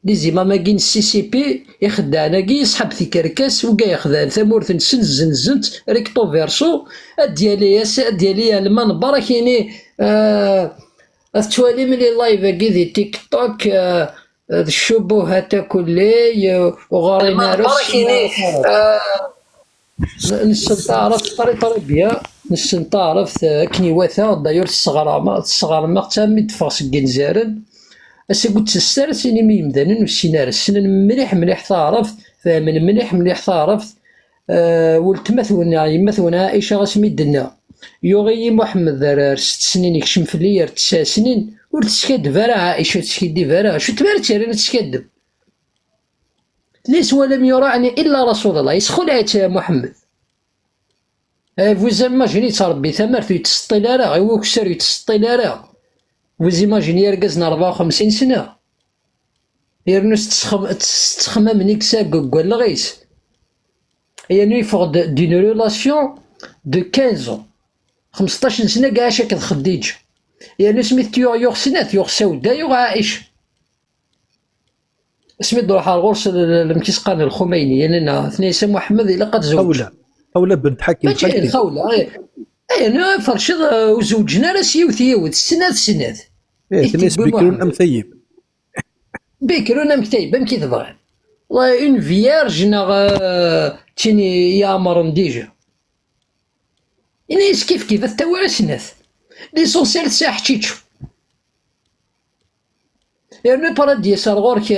G: لي زيمام كاين السي سي بي يخدعنا كي يسحب في كركاس وكا يخدع ثمورث زنزنت ريكتو فيرسو ديالي المنبر كايني توالي من اللايف كي دي تيك توك الشبهات كلي وغارينا روسي نسن تعرف طريقة بيا نسن تعرف كنيواتا دايور الصغار تامي تفاس كنزارن أسا قلت السار سيني ميمدانن والسينار السنن مليح تعرف فمن مليح تعرف ولتمثلنا عائشة غاسمي دنا يوغي محمد ذرار 6 سنين يكشم في لير 9 سنين ور تسكدب راه عائشة تسكدب راه شو تبارك تيرين تسكدب ليس ولم يراعني إلا رسول الله يسخل عيت محمد فوزيماجيني تربي ثمرت يتسطي لها غير وكسر يتسطي لها فوزيماجيني يرقزنا 54 سنة يرنوس تستخمم نيكسا قوال لغيس يعني يفقد دين ريلاسيون دو 15 15 سنة كاع شاك خديجة يعني سميت يوغ سنات يوغ سودة يوغ عائشة سميت روح الغرس المكيسقان الخميني يعني ثنيسا محمد إلا قد زوج
A: خولة بنت حكيم
G: ماشي خولة أنا فرشد وزوجنا راه سيوث سنات
A: ثنيس بكرون أم ثيب
G: بكرون أم ثيب أم كي تبغي والله اون فيارج تيني يامر ديجا إنايس كيف التوارا سنات ليسونسيال ساح حتيتشو يعني برا ديسار غورك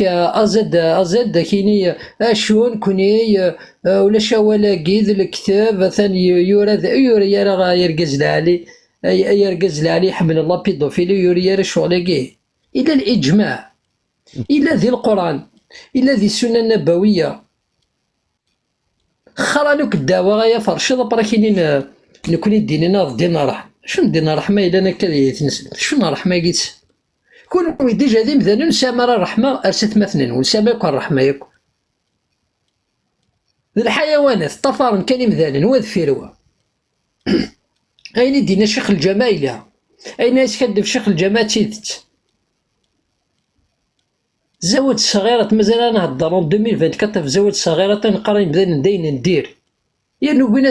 G: أزد كيني أشون كوني ولا شوالا قيد الكتاب ثاني يوري يرقز لعلي حمل الله بيدوفيلي يوري شغل كي إلى الإجماع إلى ذي القرآن إلى ذي السنة النبوية خرانوك الدعوة غايا فرشد براكينين نكوني ديننا ضدينا رحمة شنو دينا رحمة إلا أنا كذا تنسل شنو رحمة قيت كون ديجا ذي مثلا نسامى الرحمة أرست مثلا ونسامى يكون رحمة يكون الحيوانات الطفارن كان مثلا وذ فيروا أين دينا شيخ الجماعة إلها أين يسكدف شيخ الجماعة تيدت زود صغيرة مازال أنا هضر 2024 في زود صغيرة نقرا نبدا ندين ندير يعني وقينا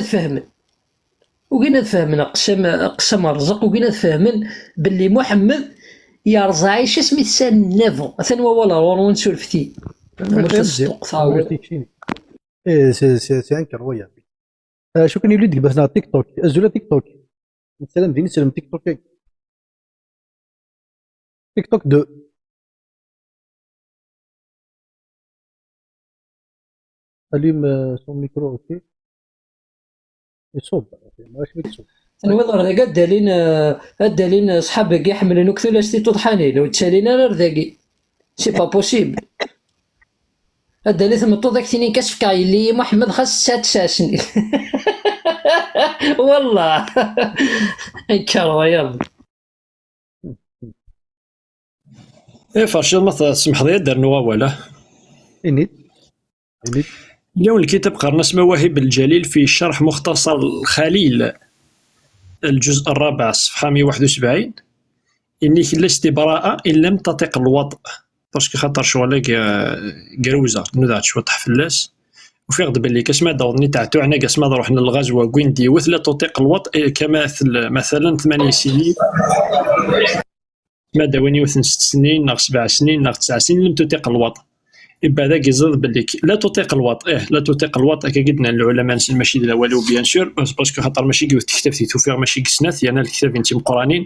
G: تفهمن أقسم الرزق وقينا تفهمن باللي محمد يرزع عيش اسمي تسان نافو أثن ولا ورون سولفتي
A: سي انكر ويا شو كان يولد بس تيك توك ازولا تيك توك مثلا ديني سلم تيك توك تيك توك 2 allume son micro ok يصوب ماش بيكسب
G: الوضع هذا الدالين صحابك يحملون كثر اشتي تضحاني لو تسالينا رذاقي سي با بوسيبل الدالين ثم توضك ثاني كشف كاي اللي محمد خاص 9 سنين والله انكر يلا
C: فرشد ما تسمح لي دار نواوله
A: انيت
C: اليوم الكتاب قرنس مواهب الجليل في شرح مختصر الخليل الجزء الرابع صفحة 171 إنك لست براءة إن لم تطق الوطء باسكو خاطر شغلك قروزة نذات شو تحفلاس وفي غضب اللي كسما دورني تاعتو عنا كسما روحنا للغزوة كويندي وثلا تطيق الوطء كمثل مثلا 8 سنين ما داويني وثن 6 سنين ناغ 7 سنين ناغ 9 سنين لم تطيق الوطء. يبقى ذاك يزيد باللي لا تطيق الوطء، لا تطيق الوطء كي قلنا العلماء ماشي لا والو بيان سور، باسكو خاطر ماشي كيف تكتب في توفيق ماشي كسنات، يعني الكتاب انت مقرانين.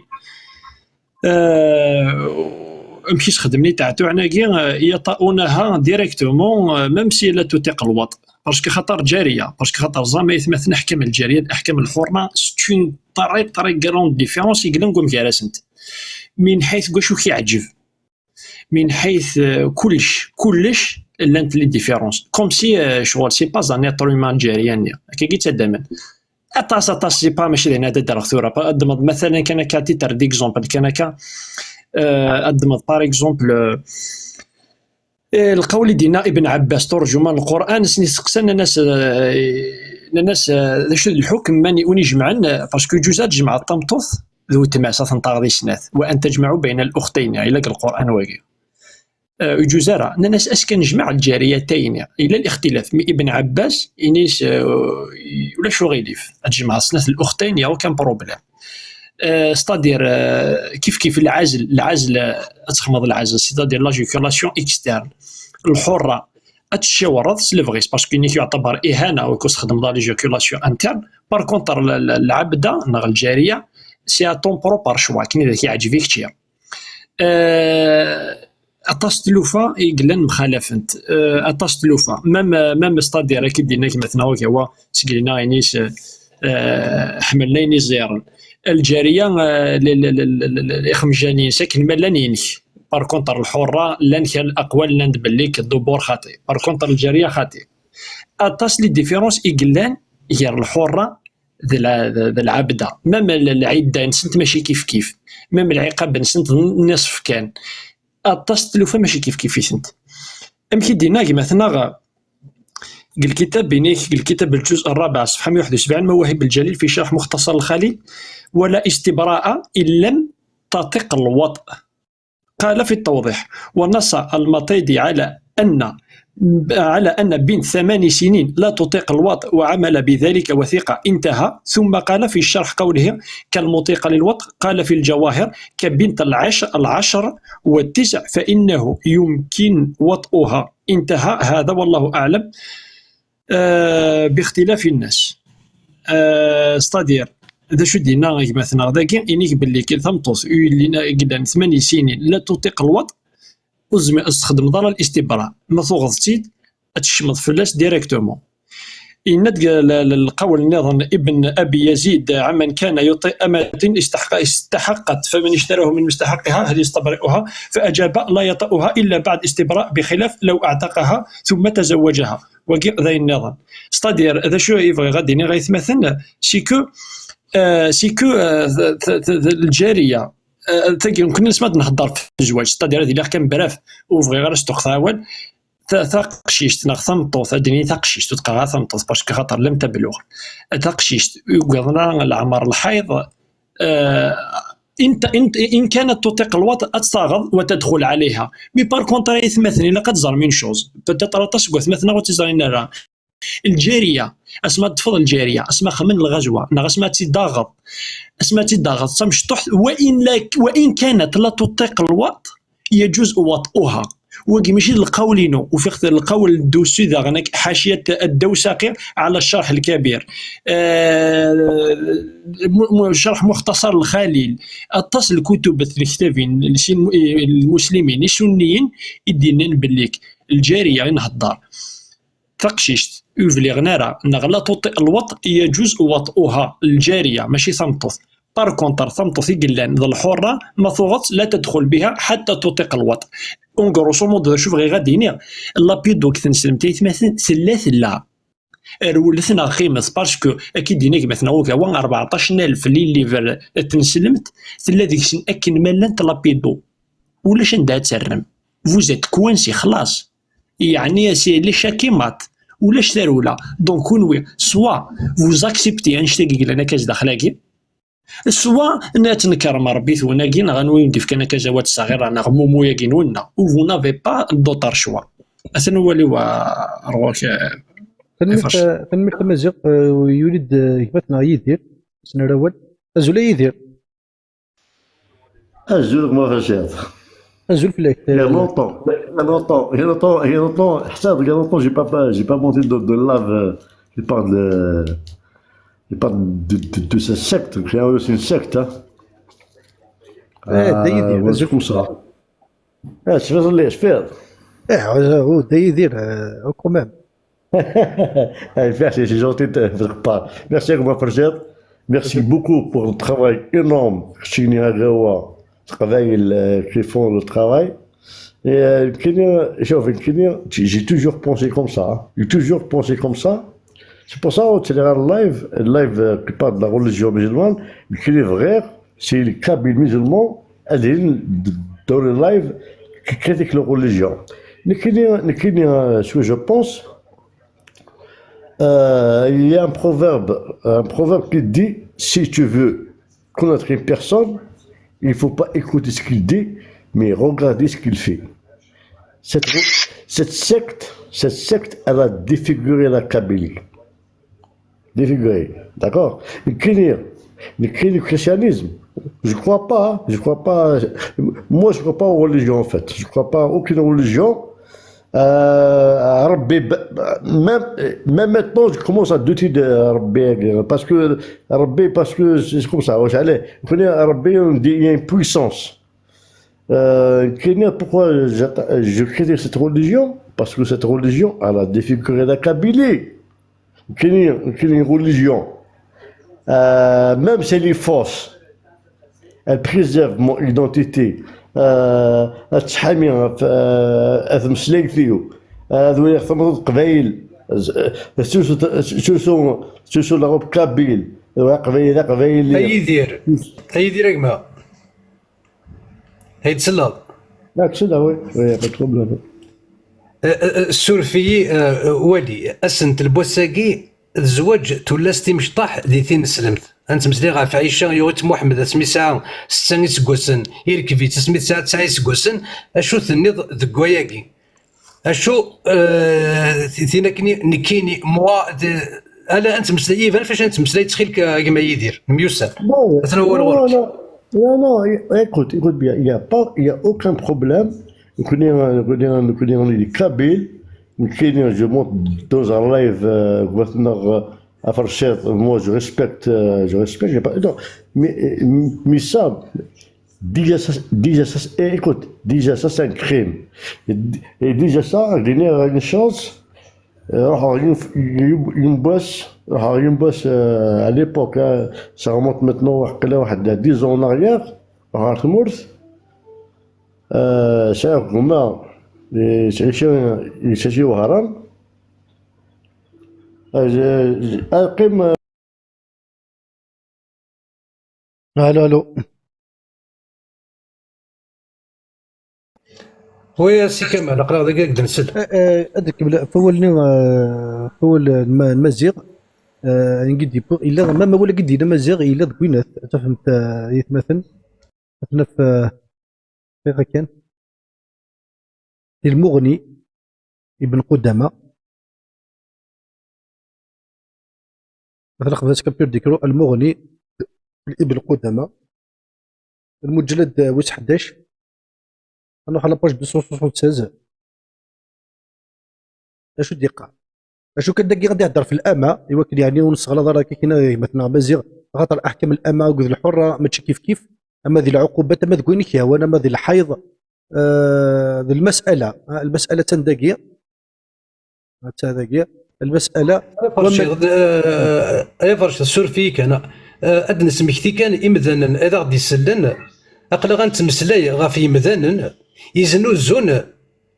C: مشيت خدمني تاع تاعناكي يطؤونها ديريكتومون ميم سي لا تطيق الوطء، باسكو خاطر جاريه، باسكو خاطر زعما يتمثل احكام الجاريه الاحكام الحرمه ستون طريق غروند ديفيرونس يقلنكم كارسنت من حيث واش كيعجب، من حيث كلش لانت لي ديفيرونس كوم سي شغل سي با زان ايتر هيومان جاريان كي قلت دائما اطاس سي با ماشي هنا درغ ثوره ادمض مثلا كان كاتيتر ديكزومبل كان كا ادمض بار اكزومبل القول دينا ابن عباس ترجمان القران سني سقسنا الناس ذاش الحكم ماني ونجمعن باسكو جوزات جمع الطمطوث ذو تماسة تنطاغ سناث وان تجمعوا بين الاختين الى القران واقي جزارة الناس اسكن نجمع الجاريتين الى الاختلاف من ابن عباس انيس ولا شو غيليف تجمع سناث الاختين يا كان بروبليم ستادير كيف العزل تخمض العزل ستادير لا جيكولاسيون اكسترن الحره اتشاورض سلفغيس باسكو نيك يعتبر اهانه وكوس خدم لا جيكولاسيون انترن بار كونتر العبده نغ الجاريه سي طون بروبار شوا كاين اللي كيعجبك كثير اطاس تلوفا يقلن مخالفنت اطاس تلوفا مام ستادير كي دينا مثلا هو سقلنا ينيس حملنا ينيس زيرن الجاريه الخمجانيين ساكن ملانينك بار كونتر الحره لان كان الاقوال لان بالليك الدبور خاطئ بار كونتر الجاريه خاطئ اطاس لي ديفيرونس يقلان هي الحره ذا العبده مام العده نسنت ماشي كيف مام العقاب نسنت نصف كان اطاس تلوفا ماشي كيف سنت امكي دينا مثلا الكتاب بينيك الكتاب الجزء الرابع صفحه 171 مواهب الجليل في شرح مختصر الخليل ولا استبراء ان لم تطق الوطء. قال في التوضيح ونص المطيدي على أن بنت 8 سنين لا تطيق الوطء وعمل بذلك وثيقة انتهى. ثم قال في الشرح قوله كالمطيق للوطء قال في الجواهر كبنت 10 و9 فإنه يمكن وطئها انتهى. هذا والله أعلم باختلاف الناس. ستادير إذا شو دينا مثلا ذاك إنيك باللي كي ثمطوس اللي قدام 8 سنين لا تطيق الوطء وزمي استخدم ضل الاستبراء ما تغضتيد تشمض فلاس ديريكتومون. إن القول نظن ابن أبي يزيد عمن كان يطيء أمة استحقت فمن اشتراه من مستحقها هل يستبرئها فأجاب لا يطأها إلا بعد استبراء بخلاف لو أعتقها ثم تزوجها وقيق ذا النظام. ستادير هذا شو يبغي غادي نغيث مثلا سيكو الجارية كنا نسمع نهضر في الزواج ستادير هذه اللي كان براف وفغي غير استخثاول ثقشيشت نغثمطوث ادني ثقشيشت تلقى ثمطوث باسكو خاطر لم تبلغ ثقشيشت يقضنا العمر الحيض انت ان كانت تطيق الوطء تصاغض وتدخل عليها مي بار كونتر مثلا لقد زر من شوز بتطرا تسقط مثلا وتزرينا الجاريه اسمها تفضل الجاريه اسمها خمن الغزوه نغ اسمها تضاغط سمشطح وان كانت لا تطيق الوطء يجوز وطئها وكي ماشي القولينو وفي القول الدوسي ذا غنك حاشيه الدوساقي على الشرح الكبير شرح مختصر الخليل اتصل الكتب الكتابين المسلمين السنيين يدينن بالليك الجاريه نهضر تقشيشت يفلي غنارا نغلا تطئ الوطء يجوز وطئها الجاريه ماشي ثمطوث بار كونتر ثمطوث يقلان ذا الحره ما ثغط لا تدخل بها حتى تطيق الوطء. اون غروسو مود شوف غير غاديني لابيدو كتنسلم تيتمثل لا رولثنا خيمس باسكو اكيد دينيك مثلا هو 14000 اللي تنسلمت ثلا ديك سن اكن مالنت لابيدو ولاش ندها تسرم فوزيت كوانسي خلاص يعني سي لي شاكيمات ولاش ثرولا دونك كونوي سوا فوز اكسبتي انشتاقي لنا كاز داخلاكي سوا نتنكر مربيت وناكين غنوي ندير كان كزوات صغيره انا غمومو ياكين ونا و نافي با دوطار شوا اثن هو اللي روك
A: تنمير تمازيغ يريد يثبتنا يدير سنراول ازول يدير
H: Ah, jure, moi, Rachid.
A: نزول فيك.
H: Il y a longtemps, Hassan, il y a longtemps, j'ai pas monté de lave. Il parle de cette secte. C'est une secte, hein.
A: دايدير
H: Ouais, c'est
A: نزول.
H: comme ça. Ah, je fais les faire.
A: هو دايدير كومام.
H: Merci, c'est gentil de votre part. Merci à vous, Rachid. Merci beaucoup pour le travail énorme que Chini Agawa, qui font le travail. Et j'ai toujours pensé comme ça. Hein. J'ai toujours pensé comme ça. C'est pour ça que le live qui parle de la religion musulmane, qui est vrai, c'est les Kabyles musulmans, dans le live, qui critiquent la religion. Mais ce que je pense, il y a un proverbe qui dit, si tu veux connaître une personne, il ne faut pas écouter ce qu'il dit, mais regarder ce qu'il fait. Cette secte, elle a défiguré la Kabylie. Défiguré, d'accord? Le christianisme, je crois pas, hein, je crois pas. Moi, je crois pas aux religions en fait. Je crois pas à aucune religion. Même maintenant, je commence à douter de Rabbi, parce que c'est comme ça. Allez, vous connaissez Rabbi, on dit il y a une puissance. Pourquoi je critique cette religion? Parce que cette religion, elle a défiguré la Kabylie. Une religion, même si elle est fausse, elle préserve mon identité. تحامي مسلاك فيه هذول ثمرة قبائل سوسو لاغوب كابيل قبائل
B: يدير اكما هيتسلط
H: لا تسلا وي با بروبليم.
B: السورفي والي اسنت البوساكي الزواج تولا ستيمشطح دي تين سلمت انت مسلي غا في عيشه يوت محمد اسمي ساعه 6 سكوسن يركبي تسمي ساعه 9 سكوسن اشو ثنيض ذكواياكي اشو تينكني نكيني موا الا انت مسلي ايفان فاش انت مسلي تخيل كما يدير ميوسف مثلا هو الغرب.
H: Non, écoute bien, il y a aucun problème. Nous connaissons les Kabyles. Je monte dans un live maintenant à Farchet. Moi, je respecte. Non, mais ça, écoute, déjà ça, c'est un crime. Et déjà ça, donner une chance. Une bosse à l'époque, hein, ça remonte maintenant à 10 ans en arrière, c'est un roman, c'est au haram.
A: الو
B: وي سي كمال اقرا دقيق قد نسد
A: هذاك فول المزيغ نقد يبو الا ما ولا قد الا مزيغ الا ذكوينات تفهمت يتمثل مثلا في كان المغني ابن قدامه مثلا خذت كبير ديكرو المغني ابن قدامه المجلد واش 11 نروح على باج 276 اشو دقه اشو كداكي غادي يهضر في الامه يوكل يعني ونص غلط راه كاين مثلا مزيغ خاطر احكام الامه وكذ الحره ماشي كيف اما ذي العقوبات اما تقولي كيا وانا ما ذي الحيض ذي المساله تندقي المساله
B: فرش السورفي كان ادنس مكتي كان امذنن اذا غادي يسلن اقلا غنتمسلاي غا في مذنن يزنو الزون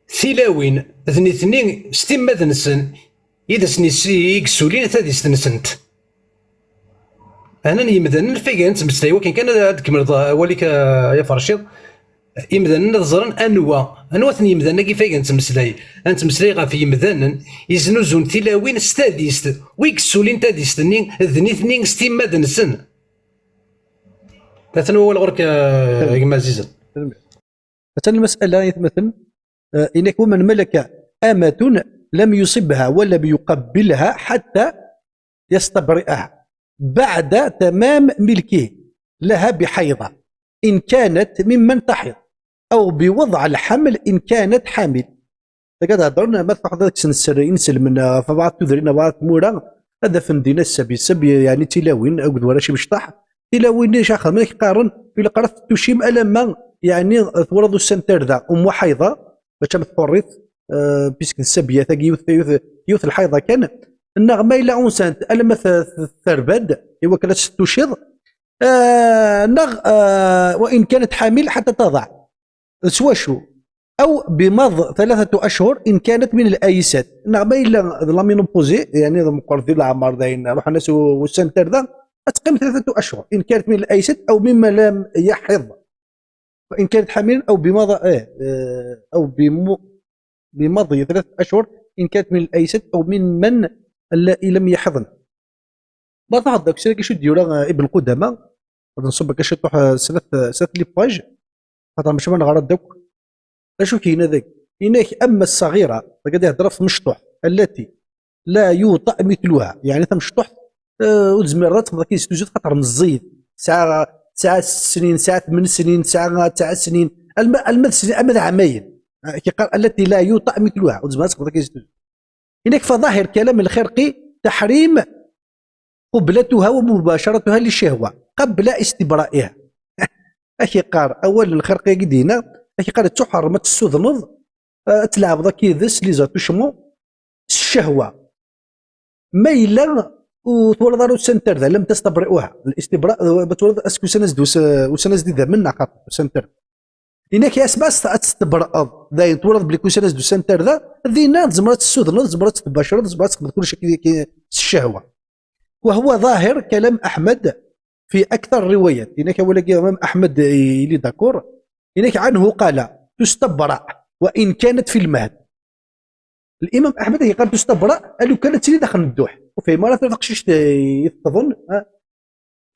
B: ثلاوين ذني اثنين ستين مذنسن اذا سني يكسولين ثادي ستنسنت انا يمذنن فيك نتمسلاي ولكن كان هذاك مرضى وليك يا فرشيض يمذنن ظرن انوا ثني يمذنن كيف نتمسلاي غا في يمذنن يزنو زون ثلاوين ستاديست ويكسولين تاديستني ذني اثنين ستين مذنسن مثلا هو الغرك كما عزيزا
A: مثلا المسألة يتمثل إن يكون من ملك أمة لم يصبها ولم يقبلها حتى يستبرئها بعد تمام ملكه لها بحيضة إن كانت ممن تحض أو بوضع الحمل إن كانت حامل. تقعد هضرنا ما تحضرك سنسرين سلمنا فبعض تذرينا بعض مورا هذا فندينا السبي يعني تلاوين أو ولا شي مشطح تلاوين شاخر ما يقارن في القرف تشيم ألما يعني ثورض السنتر ذا أم حيضة باش تحرث بيسك السبيه ثقي يوث الحيضه كان النغمه الى اونسانت الما ثربد هو كانت تشيض نغ وان كانت حامل حتى تضع سواشو او بمض 3 اشهر ان كانت من الايسات النغمه الى لامينوبوزي يعني مقرضي العمر داين روح الناس والسنتر ذا تقيم 3 اشهر ان كانت من الايسات او مما لم يحض وان كانت حامل او بمضى او بمضي 3 اشهر ان كانت من الايسات او من اللائي لم يحضن. ما تعرف داك الشيء كيشد يورا ابن قدامى غادي نصب كاش طوح 3 لي باج خاطر ماشي من غرض دوك اشو كاين هذاك هناك. اما الصغيره قاعد يهضر في مشطوح التي لا يوطأ مثلها يعني مشطوح وزميرات تقدر كيستوجد خاطر مزيد ساعه 6 سنين ساعه 8 سنين ساعه 9 سنين المد سنين امد عامين كيقال التي لا يوطأ مثلها وزميرات تقدر كيستوجد. هناك فظاهر كلام الخرقي تحريم قبلتها ومباشرتها للشهوه قبل استبرائها. اكي قار اول الخرقي قدينا اكي قال تحرم تسوذنض تلعب ذا كيذس لي زاتو شمو الشهوه ميلا وتولد دارو سنتر ذا لم تستبرئوها الاستبراء بتولد اسكو سنزدوس وسنزدي ذا من نقاط سنتر هناك اسباس تستبرأ ذا تولد بلي سنزدو سنتر ذا ذينا زمرات السوذنض زمرات تباشر زمرات تقدر كل شيء الشهوه. وهو ظاهر كلام احمد في اكثر الروايات. هناك ولقي الامام احمد اللي داكور هناك عنه قال تستبرأ وان كانت في المهد. الامام احمد قال تستبرأ لو كانت اللي داخل الدوح وفي ما تقشيش يتظن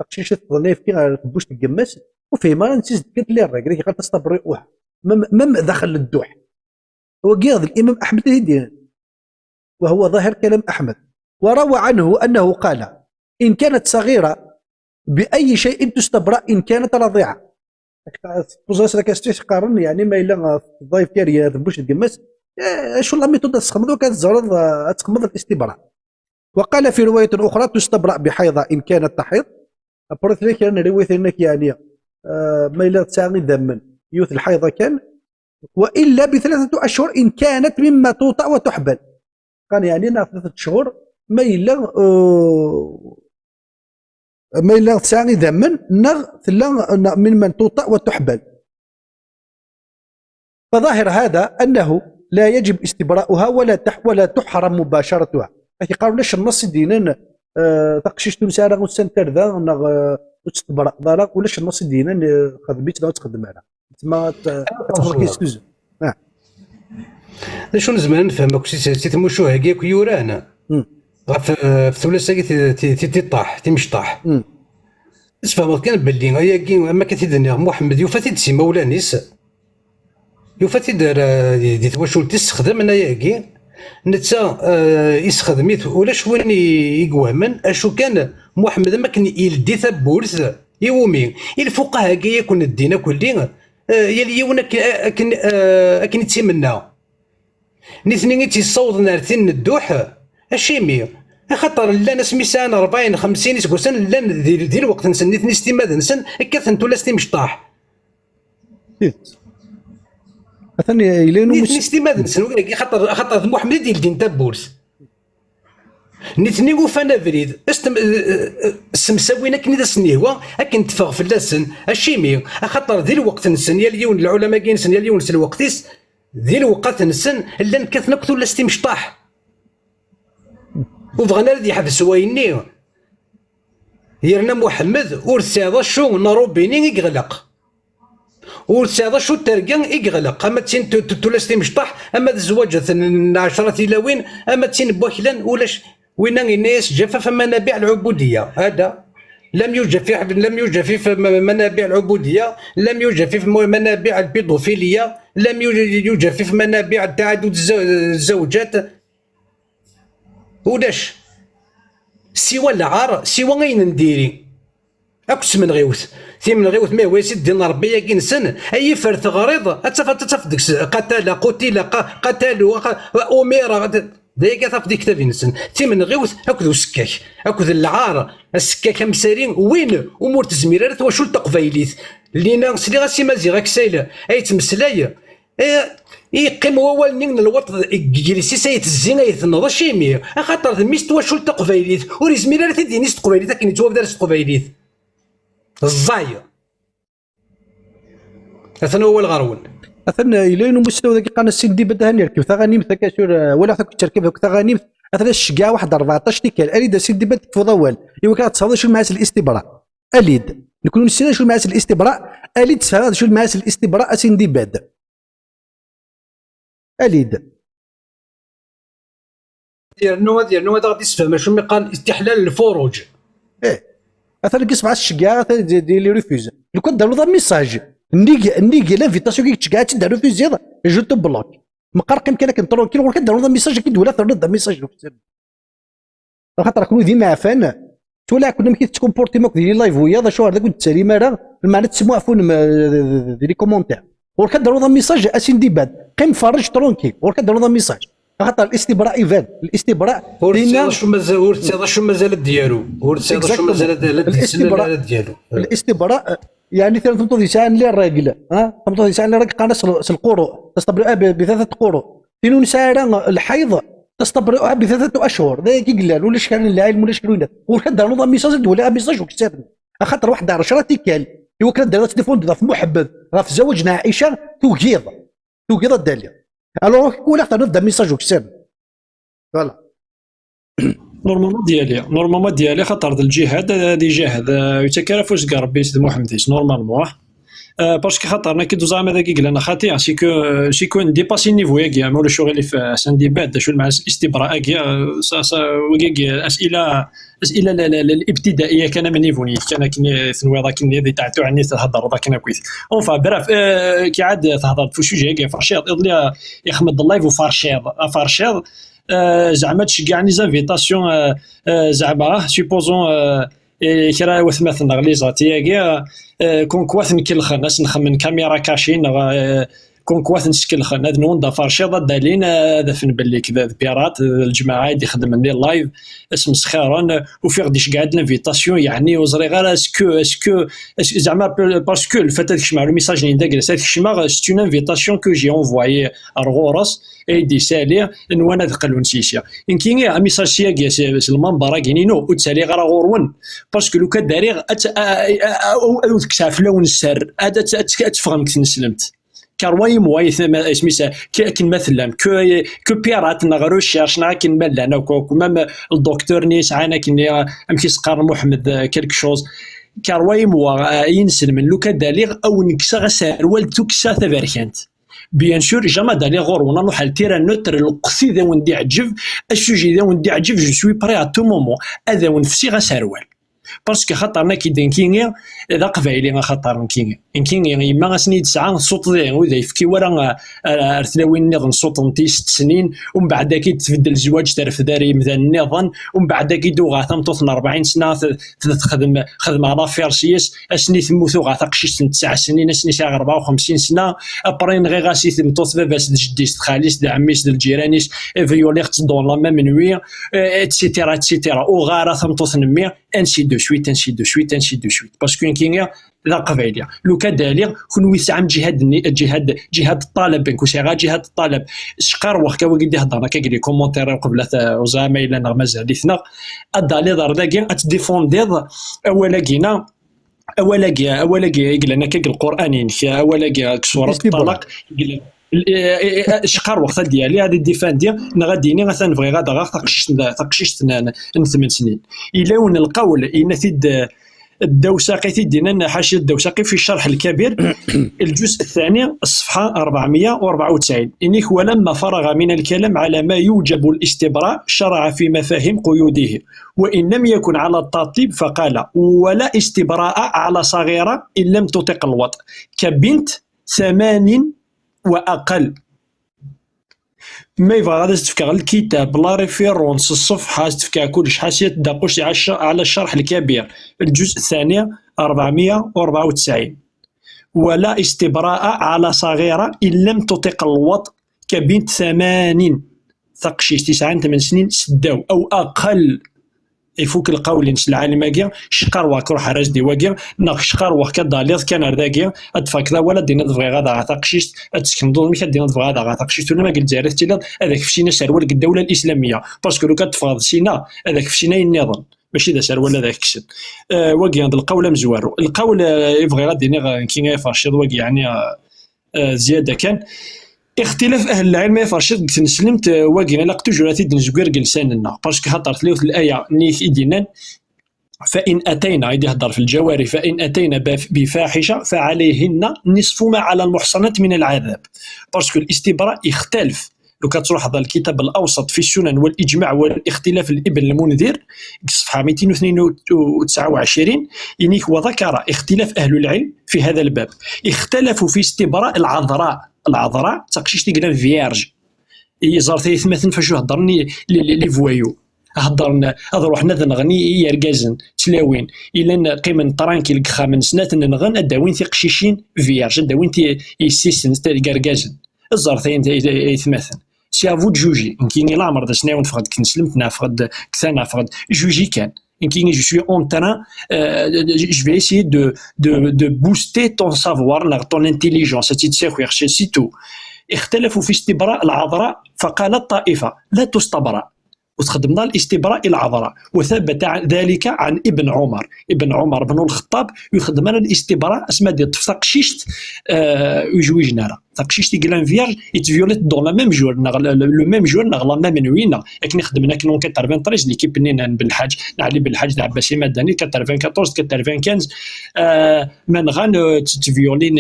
A: تقشيش يتظن في بوش تقمس وفي ما نسيت قلت لي الراجل قال تستبرئوها مم داخل الدوح. هو قيض الامام احمد هدي وهو ظاهر كلام احمد. وروى عنه انه قال ان كانت صغيره باي شيء تستبرأ ان كانت رضيعه. بوزاس كاستيش قارن يعني ما الا الضيف كاري بوش تقمس شو الله ميثود تسخمض وكانت زرد تسخمض الاستبراء. وقال في روايه اخرى تستبرأ بحيضه ان كانت تحيض. ابرث لك انا روايه انك يعني ما الا تساغي ذما يوث الحيضه كان والا ب3 اشهر ان كانت مما توطأ وتحبل. كان يعني 3 شهور ما الا تساغي ذما نغ ممن توطأ وتحبل. فظاهر هذا انه لا يجب استبراؤها ولا تحرم مباشرتها. قالوا ليش النص دينا تقشيش تمسارة والسنتر ذا وتستبرأ ذا ولاش النص دينا خذ بيت ذا وتقدم على تما تقدر كيستوز.
B: شنو زمان نفهمك سي تمشو هكاك يورانا في ثلاثه تيطاح تيمشطاح اسفهم كان باللي هيا كي ما كتدني محمد يوفاتي سي مولانيس يوفاتي دار دي واش تستخدم انا ياكي نتا يستخدميت ولاش وين يقوامن اشو كان محمد ما كان يلدي ثبورث يومي الفقهاء كي يكون الدين كلي يلي يونا كن يتمنى نثني تيصوت نارتين الدوح اشيمي خاطر لا ناس ميسان 40 50 سكوسن لا ديال الوقت نسن نثني استماد نسن كثنتو لا استمشطاح
A: مثلا الين
B: استماد نسن خاطر محمد ديال دين تبورث نثني وفانا فريد السمساوينا كني دسنيوا اكن تفغ في اللسن الشيمي خاطر ذي الوقت نسن يا اليوم العلماء كاين نسن يا اليوم نسن الوقتيس ذي الوقت نسن الا نكثنكتو لا استمشطاح وبغينا ندي حد سوايني يرنا محمد ورث شو نروبيني يغلق ورث شو ترقان يغلق اما تين تلاستي مشطح اما الزواج 10 تلاوين اما تين بوكلان ولاش وين الناس جفاف منابع العبوديه. هذا لم يوجد في منابع العبوديه لم يوجد في منابع البيدوفيليه لم يوجد في منابع تعدد الزوجات ولاش سوى العار سوى غين نديري اكو من غيوث ما هو سيد دين ربي يا كنسن اي فرث غريض اتفدك قتل قتل قتلوا امير ذيك تفدي كتاب نسن من غيوث اكو السكاك اكو العار السكاك مسارين وين امور تزمير تواشو تقفايليت لينا سلي غاسي مازي غاك سايله اي تمسلاي يقيم هو نين الوقت جلسي سيت الزينه يتنض شيمي خاطر ذميس تواشو تقفايليت وريزمير تدينيس تقفايليت كاين تواب دارس تقفايليت الزايا اثنا هو الغرون
A: اثنا الين مستوى ذاك قناه سيدي بدا نركب ثغانيم ثكاسور ولا ثك تركب ذاك ثغانيم اثنا الشقا واحد 14 تيكال اريد سيدي بدا تفضل ايوا كتصاوب شو المعاس الاستبراء اليد نكونوا نسينا شو المعاس الاستبراء اليد تفهم شو المعاس الاستبراء سيدي بدا اليد
B: ديال نو غادي تفهم شو قال استحلال الفروج
A: اثنا قص مع الشقا ديال لي ريفوز لو كان داروا ذا ميساج نيجي لافيتاسيون كي تشكا تدار ريفوزي جو تو بلوك مقرقم كان كنترول ولكن داروا ذا ميساج كي دولا ثرد ذا ميساج خاطر كونوا ديما عفان تولا كنا كي تكومبورتي ماك ديال لايف ويا ذا شو هذاك التسالي مالا المعنى تسمو عفون ديال لي كومونتير ولكن داروا ذا ميساج اسين دي باد قيم فرج ترونكي ولكن داروا ذا ميساج خاطر الاستبراء يفان الاستبراء
B: لينا شو مازال ديالو شو مازال ديالو
A: الاستبراء يعني ثلاث تمطو ديسان لي الراجل تمطو ديسان لي الراجل قناص القروء تستبرئ بثلاثه قروء تنون ساعه الحيض تستبرئ بثلاثه اشهر ذاك قلال ولا شكال العلم ولا شكال وكان دار نظام ميساج ولا ميساج وكتاب خاطر واحد 10 تيكال ايوا كان دار تليفون في محبب في زوجنا عائشه توقيض الداليه الوغ كون حتى نبدا ميساج وكتاب فوالا
C: نورمالمون ديالي خاطر الجهاد هذه جهاد يتكرف واش كاع ربي سيدي محمد نورمالمون باسكو خاطرنا كي دوز عام هذاك قلنا خاطئ سيكو نديباسي النيفو ياك مولا الشغل اللي في ساندي باد شو مع الاستبراء ياك اسئله الابتدائيه كان من نيفو كان كني ثنوي ذاك اللي تعتو عني تهضر ذاك انا كويس اونفا براف كي عاد تهضر في شي ياك فرشيض اضلي يخمد اللايف وفارشيض زعما تشجعني زانفيتاسيون زعما سيبوزون كرا وثمثنا غليزات ياكي كون كواث نكلخن ناس نخمن كاميرا كاشين كون كواث نسكلخن هذا نون دا فارشيض دالين هذا فين باللي كذا بيرات الجماعه اللي يخدم لي اللايف اسم سخيرا وفي غاديش قاعد لانفيتاسيون يعني وزري غير اسكو زعما باسكو الفتاه كشمع لو ميساج اللي ندير سيت كشمع سي اون انفيتاسيون كو جي انفوايي ارغورس اي دي سالي نوانا ذقلون سيسيا ان كاين ميساج سياك المنبر كاينينو وتسالي غير غورون باسكو لو كداري او تكساف لون السر هذا تفهم كنسلمت كارواي مواي سميتها كنمثلا كو بيرات نغرو شيرشنا كنمل انا كومام الدكتور نيس عانا كني امشي سقار محمد كلك شوز كارواي موا ينسل من لو كداليغ او نكسا غسار والتو كسا تباركانت بيان سور جاما دالي غور ونا نروح التيرا نوتر القصي ذا وندي عجب السوجي ذا وندي عجب جو سوي بري ا تو مومون هذا ونفسي غساروال باسكو خاطرنا كي دين كينغ اذا قبايلي خاطر كينغ يما غاسني تسعه الصوت ذا وذا يفكي ورا ارثلاوي النظام صوت نتي 6 سنين ومن بعد كي تبدل الزواج تعرف داري مثلا النظام ومن بعد كي دوغا ثمطوط 40 سنه خدم على فيرسيس اسني ثموثو غا تقشيش 9 سنين اسني شا 54 سنه ابرين غير غاسي ثمطوط باباس جديس خاليس عميس الجيرانيس فيوليرت دون لا ميم نوي اتسيتيرا وغاره ثمطوط نمي انسي دو سويت باسكو كاين لا قبايليه لو كدالي كون ويسعم جهاد الطالب كوشي غا جهاد الطالب شقار وخا وقدي هضرنا كيقري كومونتير قبل زمايلنا مازال ليثنا الدالي دار داكي اتديفونديض اولا يقلنا كيق القران اولا سوره الطلاق شقار وقت ديالي هذا الديفان ديال غاديني مثلا نبغي غادا تقشيش 8 سنين الا ونلقاو ينفذ الدوساقي دينا حاشيه الدوساقي في الشرح الكبير الجزء الثاني الصفحه 494 انك ولما فرغ من الكلام على ما يوجب الاستبراء شرع في مفاهيم قيوده وان لم يكن على الترتيب فقال ولا استبراء على صغيره ان لم تطق الوطء كبنت 8 واقل ما يبغى غادي تفكر الكتاب لا ريفيرونس الصفحه تفكر كلش حاسيه تدقش على الشرح الكبير الجزء الثاني 494 ولا استبراء على صغيره ان لم تطق الوطء كبنت 80 ثقشيش 8 سنين سداو او اقل يفوك القول نس العالم كاع شقر واك روح راج دي واكيا ناق شقر واك كداليض كان رداكيا ادفاك لا ولا دينا دفغي غادا غاتاقشيش اتسكن دول ميك دينا دفغي غادا غاتاقشيش ولا ما قلت زارت تيلا هذاك فشينا سرول الدوله الاسلاميه باسكو لو كتفاض سينا هذاك فشينا النظام ماشي ذا سرول هذاك كسن واكيا هذا القول مزوارو القول يبغي غادي كي فارشد واكي يعني زياده كان اختلاف اهل العلم ما يفرشد تنسلمت واقي لاق توجور تيد نزكر لساننا باسكو خاطر تلوث الايه نيك يدينا فان اتينا يدي يهضر في الجواري فان اتينا بفاحشه فعليهن نصف ما على المحصنات من العذاب باسكو الاستبراء يختلف لو كتروح هذا الكتاب الاوسط في السنن والاجماع والاختلاف الابن المنذر صفحه 229 ينيك وذكر اختلاف اهل العلم في هذا الباب اختلفوا في استبراء العذراء تقشيش تيقلان فيارج يزار ثلاث مثلا فاش هضرني لي فوايو هضرنا روحنا نغني يركازن تلاوين الا قيمه طرانكيل خامن سنات نغن اداوين تيقشيشين فيارج اداوين تي يسيسن تيركازن الزار ثلاث مثلا سي افو جوجي كيني لامر دا سناون فقد كنسلمت نافقد كثانا فقد جوجي كان Inking, je suis en train, je vais essayer de booster ton savoir, ton intelligence, c'est tout. اختلفوا في استبراء العذراء فقالت طائفة لا تستبرأ وتخدمنا الاستبراء العذراء وثبت ذلك عن ابن عمر بن الخطاب يخدمنا الاستبراء اسمها ديال تفقشيشت وجوجنا تقشيشت كلان فيرج يتفيوليت دون لا ميم جور لو ميم جور لا ميم نوينا لكن خدمنا كنون 93 ليكيب نينا بالحاج نعلي بالحاج عباسي مدني 94 95 من غان تفيولين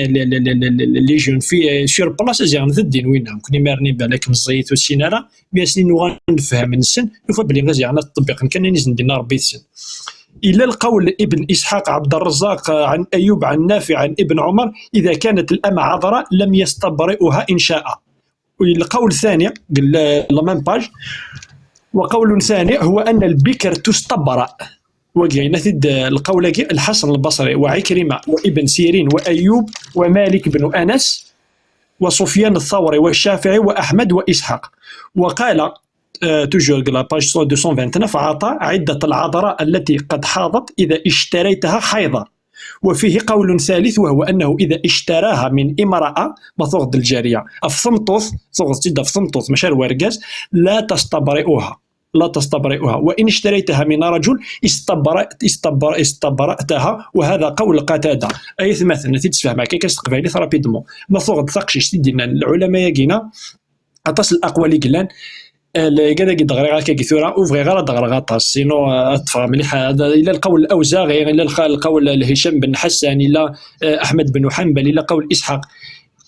C: لي جون في سور بلاصه زين ذدين وينا كوني مارني بالك مزيت والسيناره بياسين غنفهم السن يفوا بلي غازي على التطبيق كان نيز ندير ربي السن إلى القول ابن إسحاق عبد الرزاق عن أيوب عن نافع عن ابن عمر إذا كانت الأمة عذراء لم يستبرئها إن شاء. والقول الثاني لمن باج وقول ثاني هو أن البكر تستبرأ وقينا ثد القول الحسن البصري وعكرمة وابن سيرين وأيوب ومالك بن أنس وسفيان الثوري والشافعي وأحمد وإسحاق وقال توجور لا باج 229 عطى عدة العذراء التي قد حاضت إذا اشتريتها حيضا وفيه قول ثالث وهو أنه إذا اشتراها من امرأة بثغد الجارية أفصمطوث ثغد جدا أفصمطوث مشار ورقاز لا تستبرئها وإن اشتريتها من رجل استبرأتها وهذا قول قتادة أي مثلا تتفهم كي كاستقبالي رابيدمون ما ثغد ثقشي دينا العلماء يقينا أتصل الأقوال قلان كذا قد غير كي ثورة وفغي غير دغر غطاس سينو أطفى مليح هذا إلى القول الأوزاعي إلى القول الهشام بن حسان إلى أحمد بن حنبل إلى قول إسحاق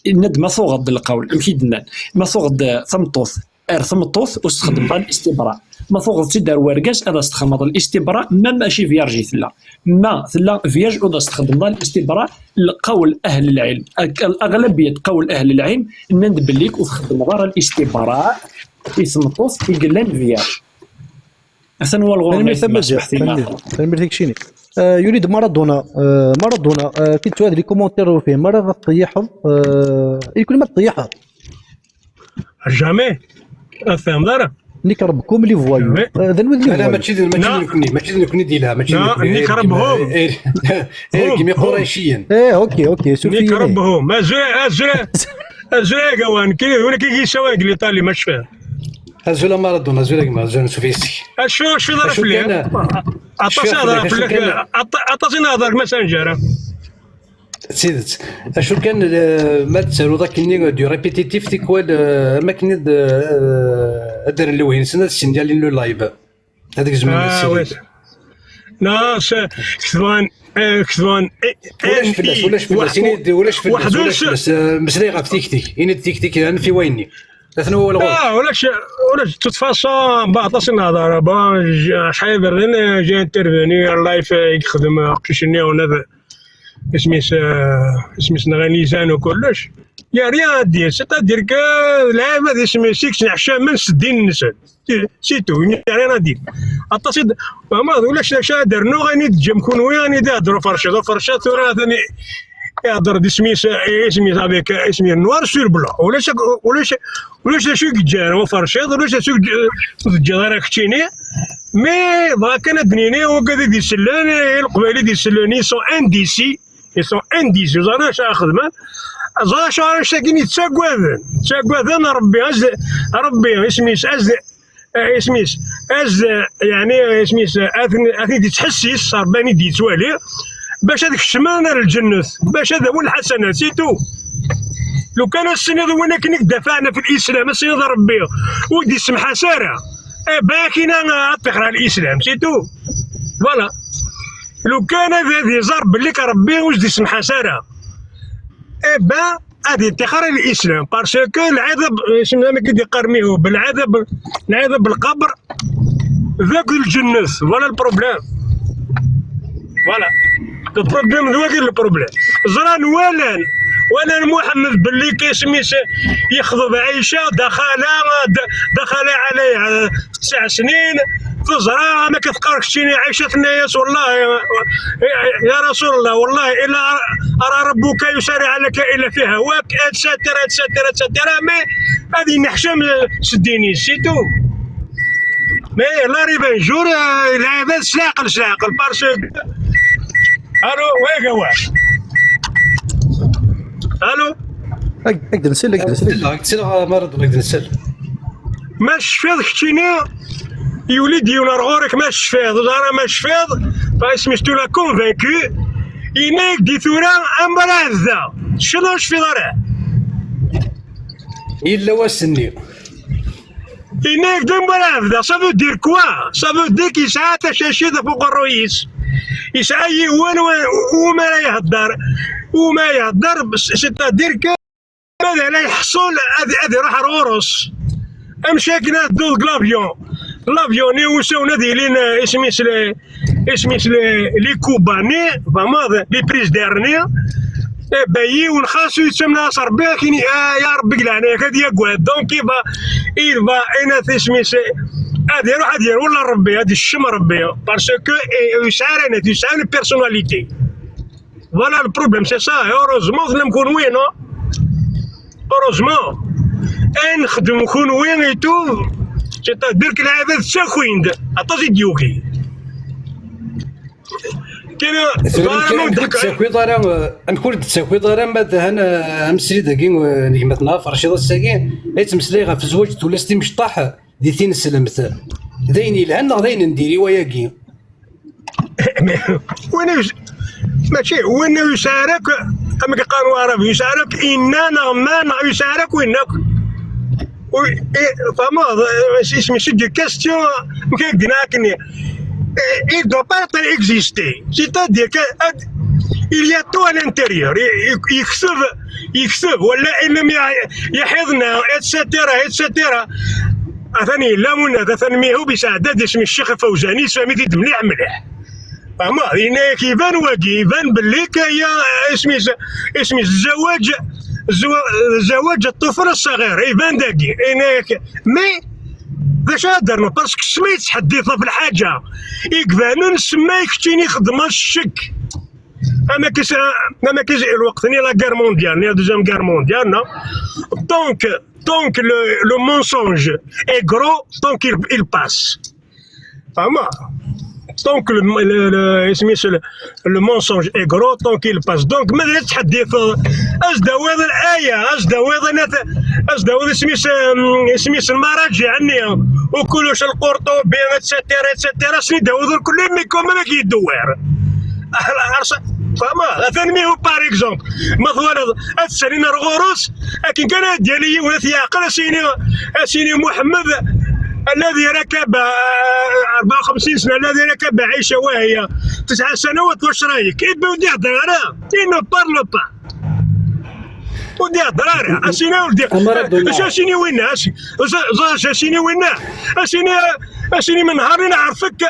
C: ند ما ثغد القول مكيدنا ما ثغد ثمطوث واستخدم الاستبراء ما ثغد تدار ورقاس هذا استخدم الاستبراء ما ماشي فيرجي ثلا ما ثلا فيرج ودا استخدم الاستبراء لقول أهل العلم الأغلبية قول أهل العلم ند بليك وتخدم غير الاستبراء يسمطوس يقلن فياج أحسن هو الغرب
A: تلميذ يريد مارادونا كي تشوف هذه لي كومونتير فيه مرة تطيحهم يكون ما تطيحها
I: جامي افهم دار
A: نيك ربكم لي فوايو هذا الود
B: لا ماشي نكوني ديالها ماشي
I: نيك ربهم
B: كيما قريشيا
A: اوكي سوفي
I: نيك ربهم أزرق وان كذا ولا كي يسوي الإيطالي مش فاهم
B: أزولا مارادونا أزولا سوفيسكي
I: شو ضرب لي عطاسي نهضر ماسنجر
B: سيدت أشو كان ما تسالو ذاك الني دو ريبيتيتيف تيكوال ما كني أدر اللوين سنة السن ديال لو لايف هذاك الزمان
I: ناس كثوان
B: ولاش فلاس مسريغه في تيكتيك إن تيكتيك أنا في ويني ثنا هو الغول
I: ولاش تتفاصل بعض النهضر با شحال برنا جا انترفيني اللايف يخدم قشني ونذا اسمي نغنيزان وكلش يا ريان دير سيتادير كو العام هذا اسمه سيكس نحشام من سدين نسد سيتو يا ريان دير اتصيد ما ولا شادر نو غاني تجم كون وياني دادرو فرشه ثورا ثاني يهضر دي سميس هذيك اسمي نوار سور بلا ولاش شو جار وفرشه ولاش شو جار كتشيني مي بغا كان دنيني وكذا دي سلان القبالي دي سلاني سو انديسي زانا شا خدمه زانا شا شاكيني تساقواذن ربي اسميس يعني اسميس اثني دي تحسيس صار باني دي توالي باش هذيك الشمانة للجنة باش هذا هو الحسنات سيتو. لو كان السنة وين كنك دفعنا في الاسلام السنة ربي ودي سمحة سارة باكينا تقرا الاسلام سيتو فوالا. لو كان هذا زار بليك ربي وجدي سمحة سارة با هذه تقرا الاسلام باسكو العذاب شنو ما كيدي قرميه بالعذاب بالقبر ذاك الجنة ولا البروبليم فوالا. البروبليم هو غير البروبليم زران ولا محمد باللي كيسميس يخضب عيشه دخل عليه 9 سنين في زرا ما كتقاركش عيشه الناس والله يا رسول الله والله الا ارى ربك يسارع لك الا في هواك اتستر مي هذه نحشم سديني سيتو مي لا ريفنجور العباد سلاقل بارسو. الو وين هو؟ الو
A: اقدر نسال
B: مرض نقدر نسال
I: ما شفاض كتيني يوليدي ولا رغورك ما شفاض انا ما شفاض فاسميتو لا كونفانكو يناك دي ثورا امبلا ذا شنو شفاض راه
B: الا واسني
I: يناك دمبلا ذا سافو دير كوا سافو دير كي ساعات شاشي فوق الرئيس يسعي وما يهدر سيتادير كو ماذا لا يحصل هذه راح رورس امشاكنا دو لافيون يوسون هذه لينا اسميس لي كوباني فماذا لي بريز ديرني بايي ونخاصو يتسمى ربي كاين يا ربي قلعناك هذه يقعد دونك يبا انا اسميس هذه روح هذه ولا ربي هذه الشم ربي باسكو يسعى بيرسوناليتي فوالا البروبليم سي سا. اوروزمون نكون وين اوروزمون نخدم نكون وين ايتو سيتادير كي العباد تساكويند عطاش ديوكي كاين
B: تساكوي دارا نكون تساكوي دارا ماذا انا امسري داكي نجمتنا فرشيضه الساكين يتمسلي في زواج ولا ستي مشطاح دي ثين سلمت داين لهنا داين نديري وياكي
I: ماشي وين يشارك اما قانون عربي يشارك اننا ما يشارك وينك فما اسمي سي دي كاستيون كيدنا كني il doit pas exister c'est-à-dire que il y a tout à l'intérieur يكسب ولا انهم يحضنا اتسترا اثني لامونا تنميه بسعادة اسم الشيخ فوزاني سميتي مليح فما هنا كيبان يبان باللي كايا اسمي زواج الطفل الصغير يبان داكي هناك مي باش هدرنا باسكو سميت حديثنا في الحاجه يقبانو نسماي كتيني خدمه الشك اما كيس الوقت ني لا غير مونديال ني دوزيام غير مونديال donc le mensonge est gros tant qu'il passe فما donc le mensonge est gros tant qu'il passe donc ماذا تحدث ازدواد الايه ازدواد اسميس المراجع عني وكلش القرطبي اتسترا سني داوود الكل مي كوم ما كيدوار فما ثاني هو بار اكزومبل مثلا السنين الغروس لكن كان ديالي ولا ثياقل سيني محمد الذي ركب 54 سنه الذي ركب عيشه وهي 9 سنوات واش رايك؟ ودي يهضر انا انو بارلو با ودي يهضر اسيني ولدي اسيني وين اسيني وين اسيني من نهار نعرفك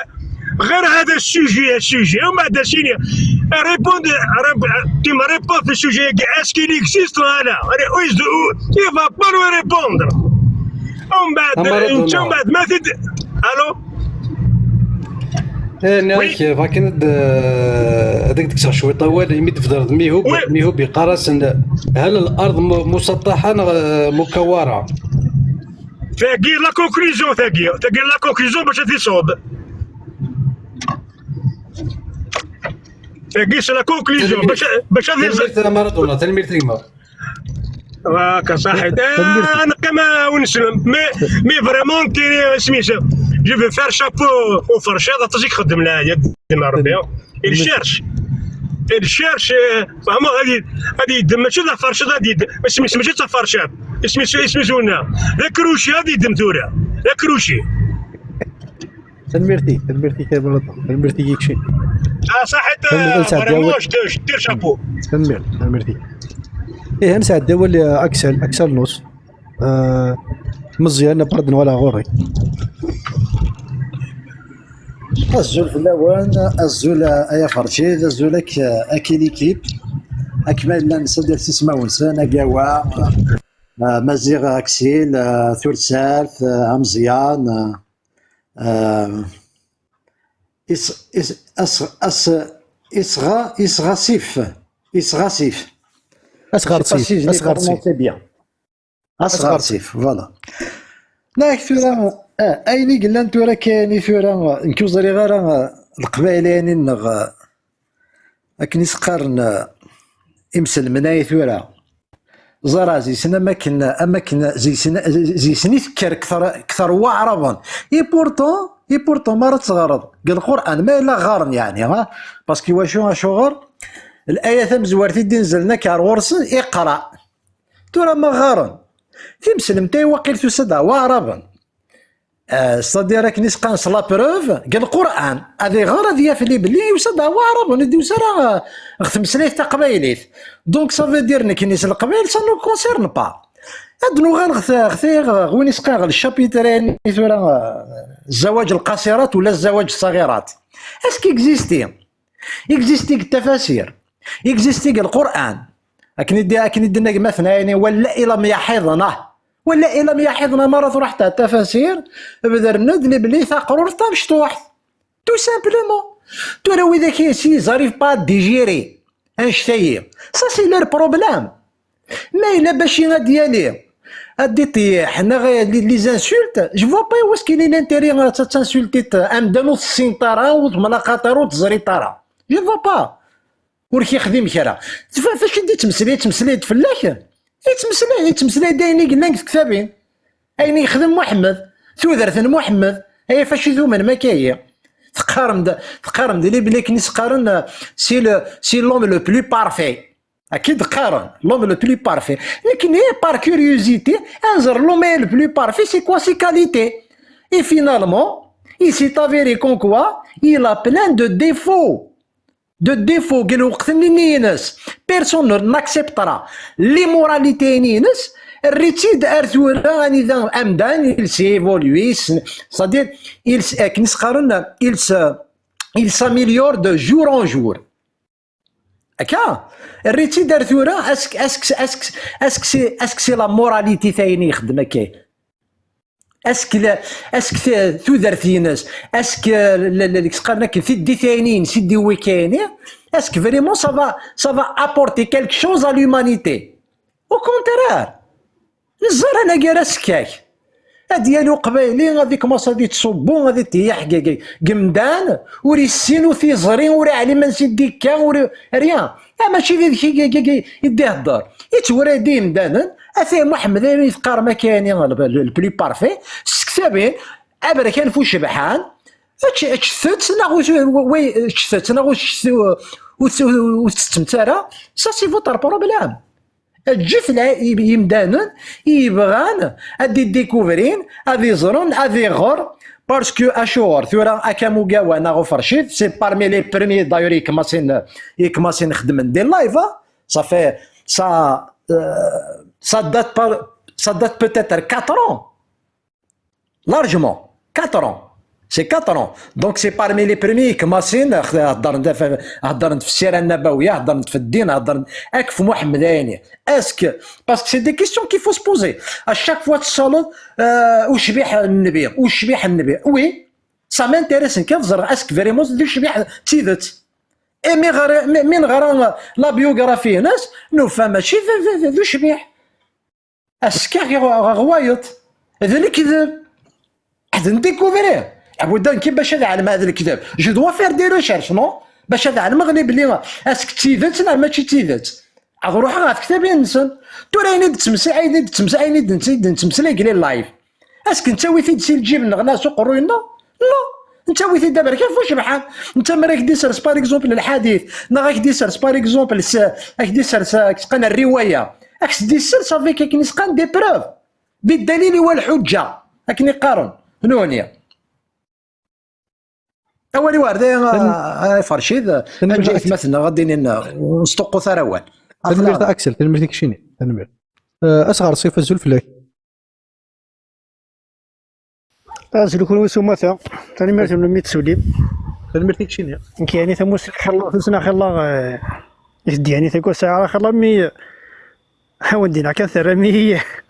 I: غير هذا السوجي ومن بعد اسيني répondre, tu me réponds sur ce sujet, est-ce qu'il existe là? Il va pas nous répondre. On بعد ما تد الو
B: نايك فاكن هذاك ديك شوي طوال يمد في درد ميهو بقراص هل الارض مسطحه مكوره
I: تاقي لا كونكلوزيون تاقي لا كونكلوزيون باش تصوب تاقيش لا كونكلوزيون باش
B: تلمير مارادونا تلمير تريما
I: هاكا صحيح انا كما ونسلم مي فريمون كي سميتو جو في فار شابو وفرشاد تجيك خدم لها ديما ربي الشيرش فهمو هذه يدم ماشي تاع فرشاد هذه ماشي تاع فرشاد اسمي ذاك كروشي هذه يدم ثورة ذاك كروشي
A: تلميرتي كيف بلطة تلميرتي كيك شيء
I: صحيت فريمون دير شابو
A: تلميرتي إيه نسعى الدول أكسل نص مزيان برد ولا غوري
J: الزول في الاوان الزول ايا فرشيد الزولك اكيليكيب اكمل لا نسدر تسمع ونسان قاوا مزيغ اكسيل ثلثالث مزيان إسغاسيف أصغر سيف فوالا ناك ثورا ايني قلنا نتورا كايني ثورا نكوزري غير القبائلين نغ اكني سقارن امسلمنا ثورا زرازي سنا اماكن زي سني فكر كثر وعربا اي بورتون ما تغرض قال القران ما الا غارن يعني ها باسكو واشو غار الايه مزوارتي دي نزلنا كارورسن اقرا ترى ما غارن تمسلم تاي وقيل تسدها وعربا صدير راك نسقان لا بروف قال القران هذه غير هذه في بلي يوسدها وعربا نديو سرا خمسليت تاع قبايليت دونك سافو دير نك نيس القبائل سا نو كونسيرن با ادنو غير وين يسقى الشابيترين ثورا الزواج القصيرات ولا الزواج الصغيرات اسكي اكزيستي التفاسير اكزيستي القران اكن يدنا مثلا يعني ولا الى ما يحضنا مرة رحت التفاسير بدر ندني بلي ثقرور مشطوح تو سامبلومون تو راوي ذاك سي زاريف با ديجيري انشتاي سا سي لير بروبلام ما الا باش ديالي ادي طيح حنا لي زانسولت جو فوا با واش كاين لانتيري تانسولتي امدانو السنطره وملاقاطر وتزريطره جو فوا با وركي خديم كرا فاش دي تمسليت فلاك يتمسلاي دايني قلنا كتابين اين يخدم محمد ثوذرث محمد هي فاش ثومن ما كاية تقارن لي بلي كني تقارن سي لوم لو بلو بارفي اكيد قارن لوم لو بلو بارفي لكن هي بار كوريوزيتي انظر لوم لو بلو بارفي سي كوا سي كاليتي اي فينالمون il s'est avéré comme quoi il a plein de défauts قالوا وقت نينس بيرسون ناكسبترا لي موراليتي نينس الريتيد ارثورا راني ذا امدان il s'évolue c'est-à-dire il نسقارن il s'améliore de jour en jour هكا الريتيد ارثورا اسك سي لا موراليتي ثاني يخدم هكا اسك تودرتي ناس اسك قالنا كي ثانيين سيدي ويكايني اسك فريمون سافا ابورتي كالك شوز ا لومانيتي او كونترار نزار انا كاع سكاك ديالو قبايلي غادي كماص غادي تصبو غادي تيح قمدان وري السين وثي زرين وري علي من سيدي كا وري ريان ماشي ذيك يديه الدار يتورى دي مدانا اثي محمد يتقار مكاني البلي بارفي كتابين ابرا كان فو شبحان اتشثت ناغو وتستمتارا سا سي فوتر بروبلام الجفل يمدانن يبغان ادي ديكوفرين ادي يزرون ادي غور باسكو اشور ثورا اكامو كاوا ناغو فرشيت سي بارمي لي بريمي دايور يكماسين نخدم ندير لايفا صافي ça date peut-être 4 ans largement 4 ans سي 4 ans. دونك سي بارمي لي بريمي كماسين هضرنا في السيره النبويه، هضرنا في الدين، هضرنا في محمد يعني اسك باسكو سي دي كيستيون كي فو سبوزي اشاك فوا تصالون واش بيح النبي واش بيح النبي وي سا مانتيريس كيف زرع اسك فريمون دي شبيح تيدت اي من غرا لا بيوغرافي ناس نو فما ماشي ذو شبيح اسكا غوايط هذا اللي كذب حد نديكوفريه عبودا كي باش نعلم هذا الكذاب جو دوا فير دي ريشيرش نو باش نعلم غني بلي اسك تيدت لا ماشي تيدت غنروح غا في كتابي نسن توريني تمسعيني نتمسلي قليل لايف اسك انت ويثي تسير تجيب لنا سوق روينا لا انت ويثي دابا كيف واش بحال انت ما راك دي سيرش باغ اكزومبل الحديث نا راك دي سيرش باغ اكزومبل راك دي سيرش كتقن الروايه راك دي سيرش افيك كي نسقان دي بروف بالدليل والحجه راك قارن هنونيا اولي وارد فرشيد جاي مثلا غادي نسطقوا ثروان
A: تنمير تاع اكسل تنمير تكشيني تنمير اصغر صفه الزلفلاك
I: أزل كل وسومة تاني مرت من ميت سوليم
A: تنمير تكشيني
I: يعني ثموس خلا تسنا خلا يدي يعني تقول ساعة خلا مي حاول دينا كان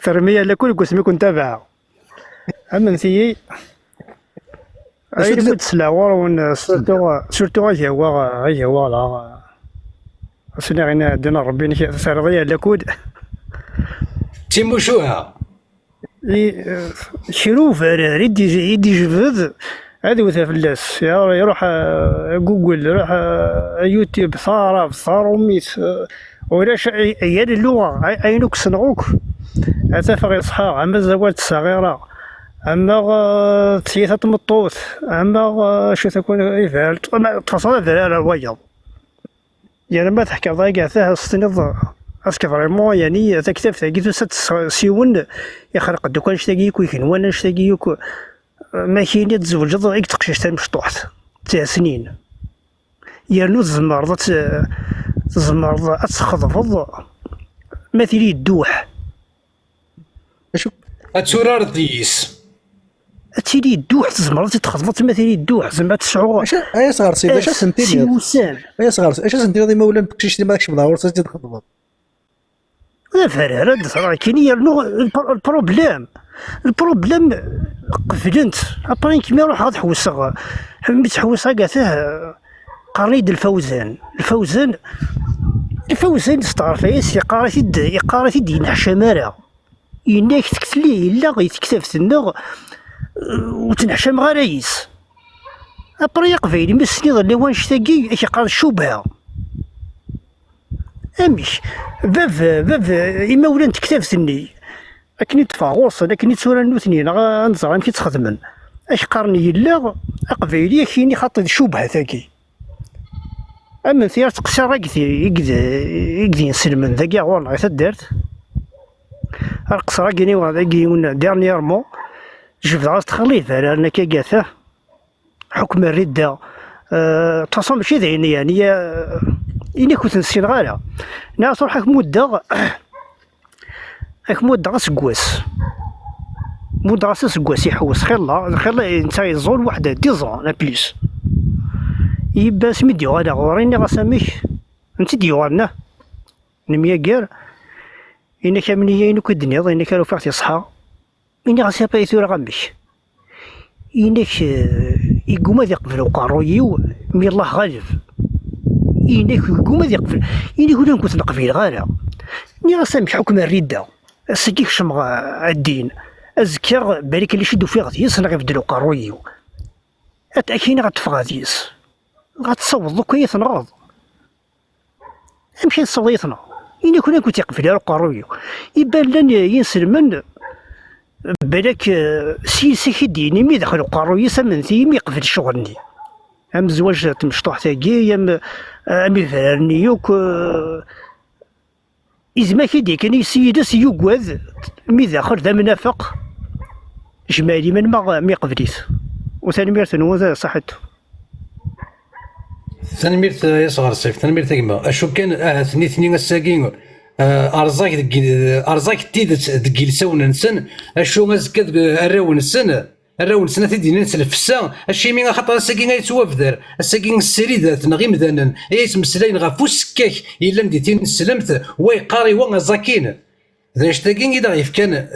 I: ثرمية لكل قسم يكون تابعة أما نسيي أي تسلا ورون سورتو غاجي هو لا سنا غينا دينا ربي نشي سرضية لكود
B: تيموشوها
I: شروف يدي جفذ هذا وثا فلاس يروح جوجل يروح يوتيوب صار وميت ولاش عيال اللغة عينوك صنعوك أتفق إصحاء أما الزواج الصغيرة أما تسيثة مطوط أما شو تكون يفعل تفصل ذلك الوجه يعني ما تحكي ضايقة ثاه السنة اسكو فريمون يعني تكتب تاكيتو سيون يخرق الدكان شتاقيك ويكن وانا شتاقيك ما كاين تزوج ضايق تقشيش تاع مشطوحت تاع سنين يرنو تزمر تخضفض مثلي يدوح
A: شوف
B: اتسورار ديس
I: تيلي يدوح تزمر تخضفض مثلي يدوح زعما تسعو
A: اي صغار سيدي اش سنتين
I: سيوسان
A: اي صغار اش سنتين هذه مولا تقشيش ماكش مدور تزيد تخضفض
I: لا فرارد صراحة كاين يرنو البروبليم قفلنت ابرين كيما يروح غاد حوسها متحوسها قاثاه قريد الفوزان استعرف ياس يقارث يدين حشمارة يناك تكتلي إلا يتكتف ثنغ وتنحشم غا رايس ابرين قفيلي مسنيض اللي وانش تاقي يقال الشبهة امش فاف اما ولا نتكتاف ثني اكني تفاغوص لكن تسورا نوثنين غنزرا كي تخدمن اش قارني يلا اقبيلي كيني خاطر شبهه ثاكي اما ثيار تقشر يقدي نسلمن ذاكي والله تدارت القصرا كيني وهذا ديرنييرمون جبت غاز تخليف على انك كاثاه حكم الرده تصل ماشي ذهني يعني إني كنت نسين غالا ناس روح مدة غا سكواس يحوس خير نتا يزول وحده 10 لا بليس يبا سمي ديوالا غوريني غا ساميك انت ديوالنا نميا كار إنا كامنية إنو كدنيض إنا كانو فاعت يصحى إني غا سابا يثور غامش إنك يقوم ذي قبل وقارويو مي الله غالب إنك يقوم ذي قبل إني كنا نكون نقبل غالا إني غا سامح حكم الردة السكيك شمغ الدين أذكر بالك اللي شدو فيه غادي يصنع يبدلو قارويو أتأكيني غتفغ غاديس غتصوض دوكا يتنغض أمشي نصويتنا إني كنا نكون تيقبل قارويو يبان لنا ينسلمن بالك سيسي ديني مي دخلوا قاروية سمنتي مي قبل شغلني ام زواج تمشطوح تاكي امي فرارني يوك إزما كيدي كان يسيدس يوكواذ مي داخل ذا منافق جمالي من ما مي قبليت وثاني ميرتن هو صحته
B: ثاني ميرت يصغر الصيف ثاني ميرت كيما اشو كان ثني الساكين ارزاك تيدت دكيل ساون نسن اشو مازكد الراون السن الراون سنة دينا نسلفسا الشيمين خاطر الساكين يتوافدر الساكين السريدات نغي مدانا يتمسلاين غا فوسكاك إلا مديتين سلمت ويقاري وغازاكين ذا شتاكين إذا غيف كان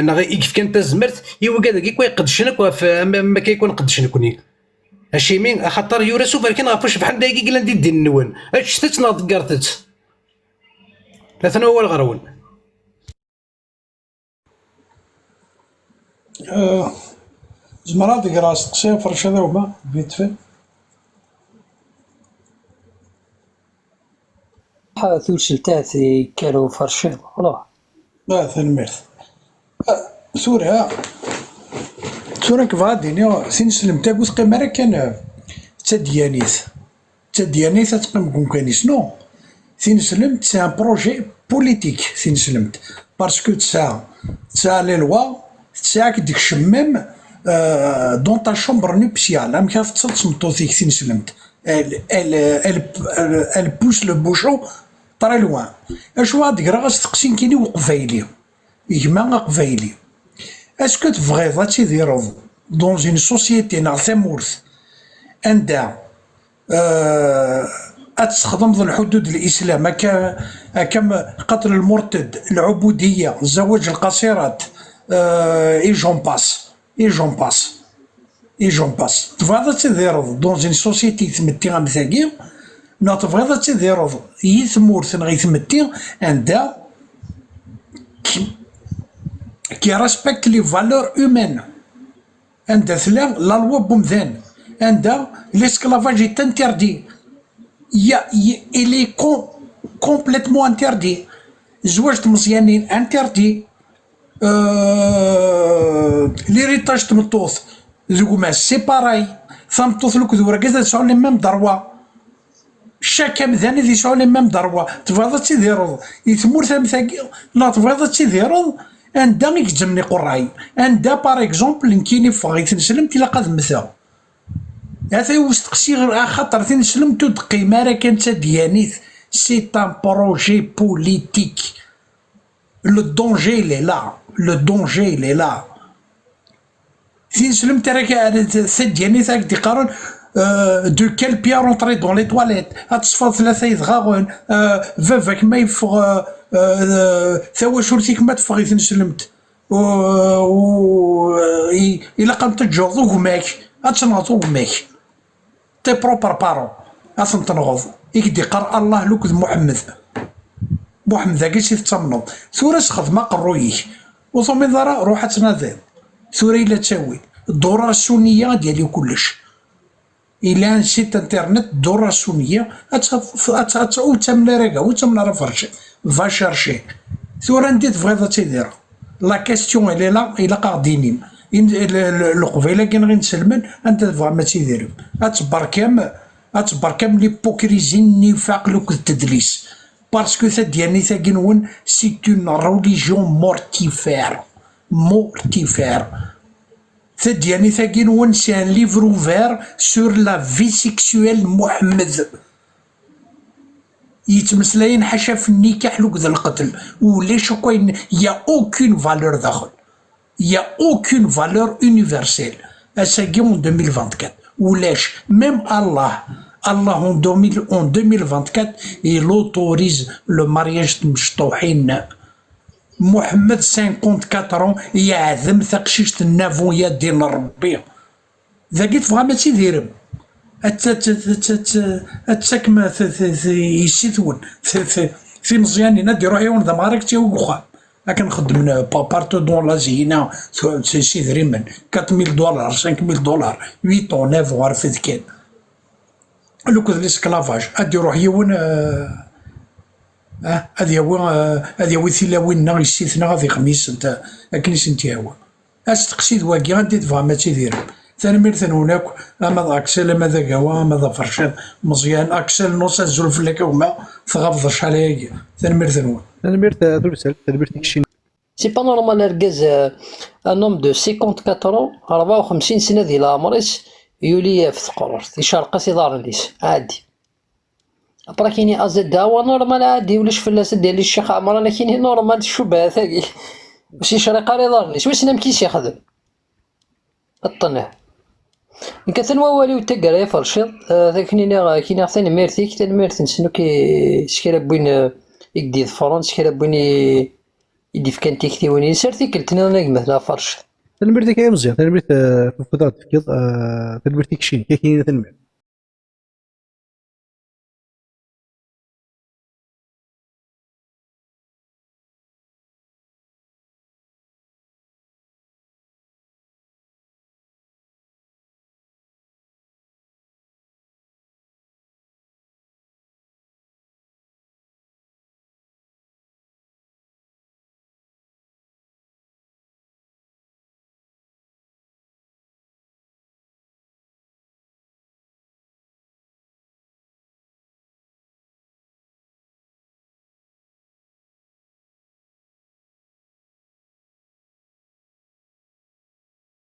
B: نغي كان تزمرت يوقع ذاك يقدشنك ما كيكون قدشنكوني الشيمين خاطر يوراسو فركين غافوش بحال دايكي كلا ندي الدين النون اشتت ناض قارتت لا تنوى الغرون
E: زمرات قرا استقسام فرش هذا وما فيت في
G: ثلث تاثي كانوا فرشين والله
E: لا ثلميرث سورة كفاديني سين سلم تاكوس قيمة كان تديانيث تقيم كون كانيس نو سين سلمت سي ان بروجي بوليتيك سين سلمت باسكو تسا لي لوا تسا ديك الشمام دون تا شومبر نوبسيال ام كاف تصل تمطوثيك سين سلمت ال بوش لو بوشو طري لوان اش هاد كرا غاستقسين كيني وقفايلي يجمع قفايلي اسكو تبغيض تيديرو دون اون سوسيتي ناع ثمورث عندها تستخدم ضمن حدود الاسلام كم قتل المرتد العبوديه زواج القصيرات اي جون باس تبغيض تيديرو دون اون سوسيتي تمتي غامثاكي نا تبغيض تيديرو يثمورث نغي تمتي عندها qui respecte les valeurs humaines. La loi Boumzen, l'esclavage est interdit. Il est complètement interdit. Zouaj Mzianin interdit. L'héritage de Mtoth, c'est pareil. Famtoth le Koudourakaz, ils sont les mêmes droits. Chaque amdani ils sont les mêmes droits. Tu vas te dire, il te mourra là, tu vas te dire. عندها يجزمني قراي عندها باغ اكزومبل نكيني فغي تنسلم تلا قد مثا هذا يستقسي غير خاطر تنسلم تدقي مارا كانت ديانيث سي ان بروجي بوليتيك لو دونجي لي لا تنسلم تراك ديانيث هاك دي قارن دو كال بيا رونطري دون لي تواليت هتصفى ثلاثة يتغاغون فافاك ما يفغ ثوا شورتيك ما تفغي تنسلمت إلا قامت تجوض وقماك أتنغض وقماك تي بروبر بارون أثن تنغض يكدي قرأ الله لوكد محمد ذاك شي تتمنض ثورة سخذ ما قرويك وثم ضرا روح تناضل ثورة إلا تساوي الدورة السنية ديالي كلش إلا نسيت انترنت الدورة السنية تملا راكا وتملا فرشي va chercher ثورة انت تبغيض تيدير لا كاستيون اللي لا إلا قاعدينين القبيلة كي غي نسلمن انت تبغى ما تيديرو اتبر كام ليبوكريزي النفاق لوك التدليس باسكو ثدياني ثاكي نون سي اون ريليجيون مورتيفير ثدياني ثاكي نون سي ان ليفر اوفير سور لا في سيكسويل محمد يتمسلاين حاشا في النكاح لوك ذا القتل وليش كاين يا اوكين فالور داخل يا اوكين فالور يونيفرسيل اساكي اون 2024 ولاش ميم الله اون 2024 il autorise le mariage المشطوحين محمد 54 يعذم ثقشيشة النافويا دين ربي ذاك تبغى ما تيديرم اتساكما يسيثون في مزيانين نديرو عيون ذا مارك تيو وخا لكن نخدم بارتو دون لازينا سي دريمن $4000 $5000 8 9 عرفت كان لوك الاسكلافاج ادي روح يون هذه هو ثلاوينا يسيثنا غادي خميس انت اكنيس انت هو استقسيد واكي غادي تفهم ما تيدير ثاني ميرثن هناك اما اكسل اما ذا قوا اما ذا فرشاد مزيان اكسل نص الزول في لك وما تغفض شحال هاكي ثاني ميرثن هو
A: ثاني ميرث ثلث ثاني ميرث كشين
G: سي با نورمال اركاز ان اوم دو 54 ans 54 سنه ديال عمريس يولي في ثقرورت يشارق دار ليس عادي ابرا كايني ازد هو نورمال عادي ولاش فلاس ديال الشيخ عمران كايني نورمال الشبهه ثاقي واش يشرق رضا ليس واش نام كيس ياخذ الطنع نكثن ووالي وتقرا يا فرشيض كينا ثاني ميرتيك تنميرت نسنو كي شكرا بوين يقدي فرنسا شكرا بوين يدي فكان تيكتي وين سرتي كلتنا مثلا فرش
A: تنمير ديك مزيان تنمير في الفترة تفكيض تنمير تيكشين كاين تنمير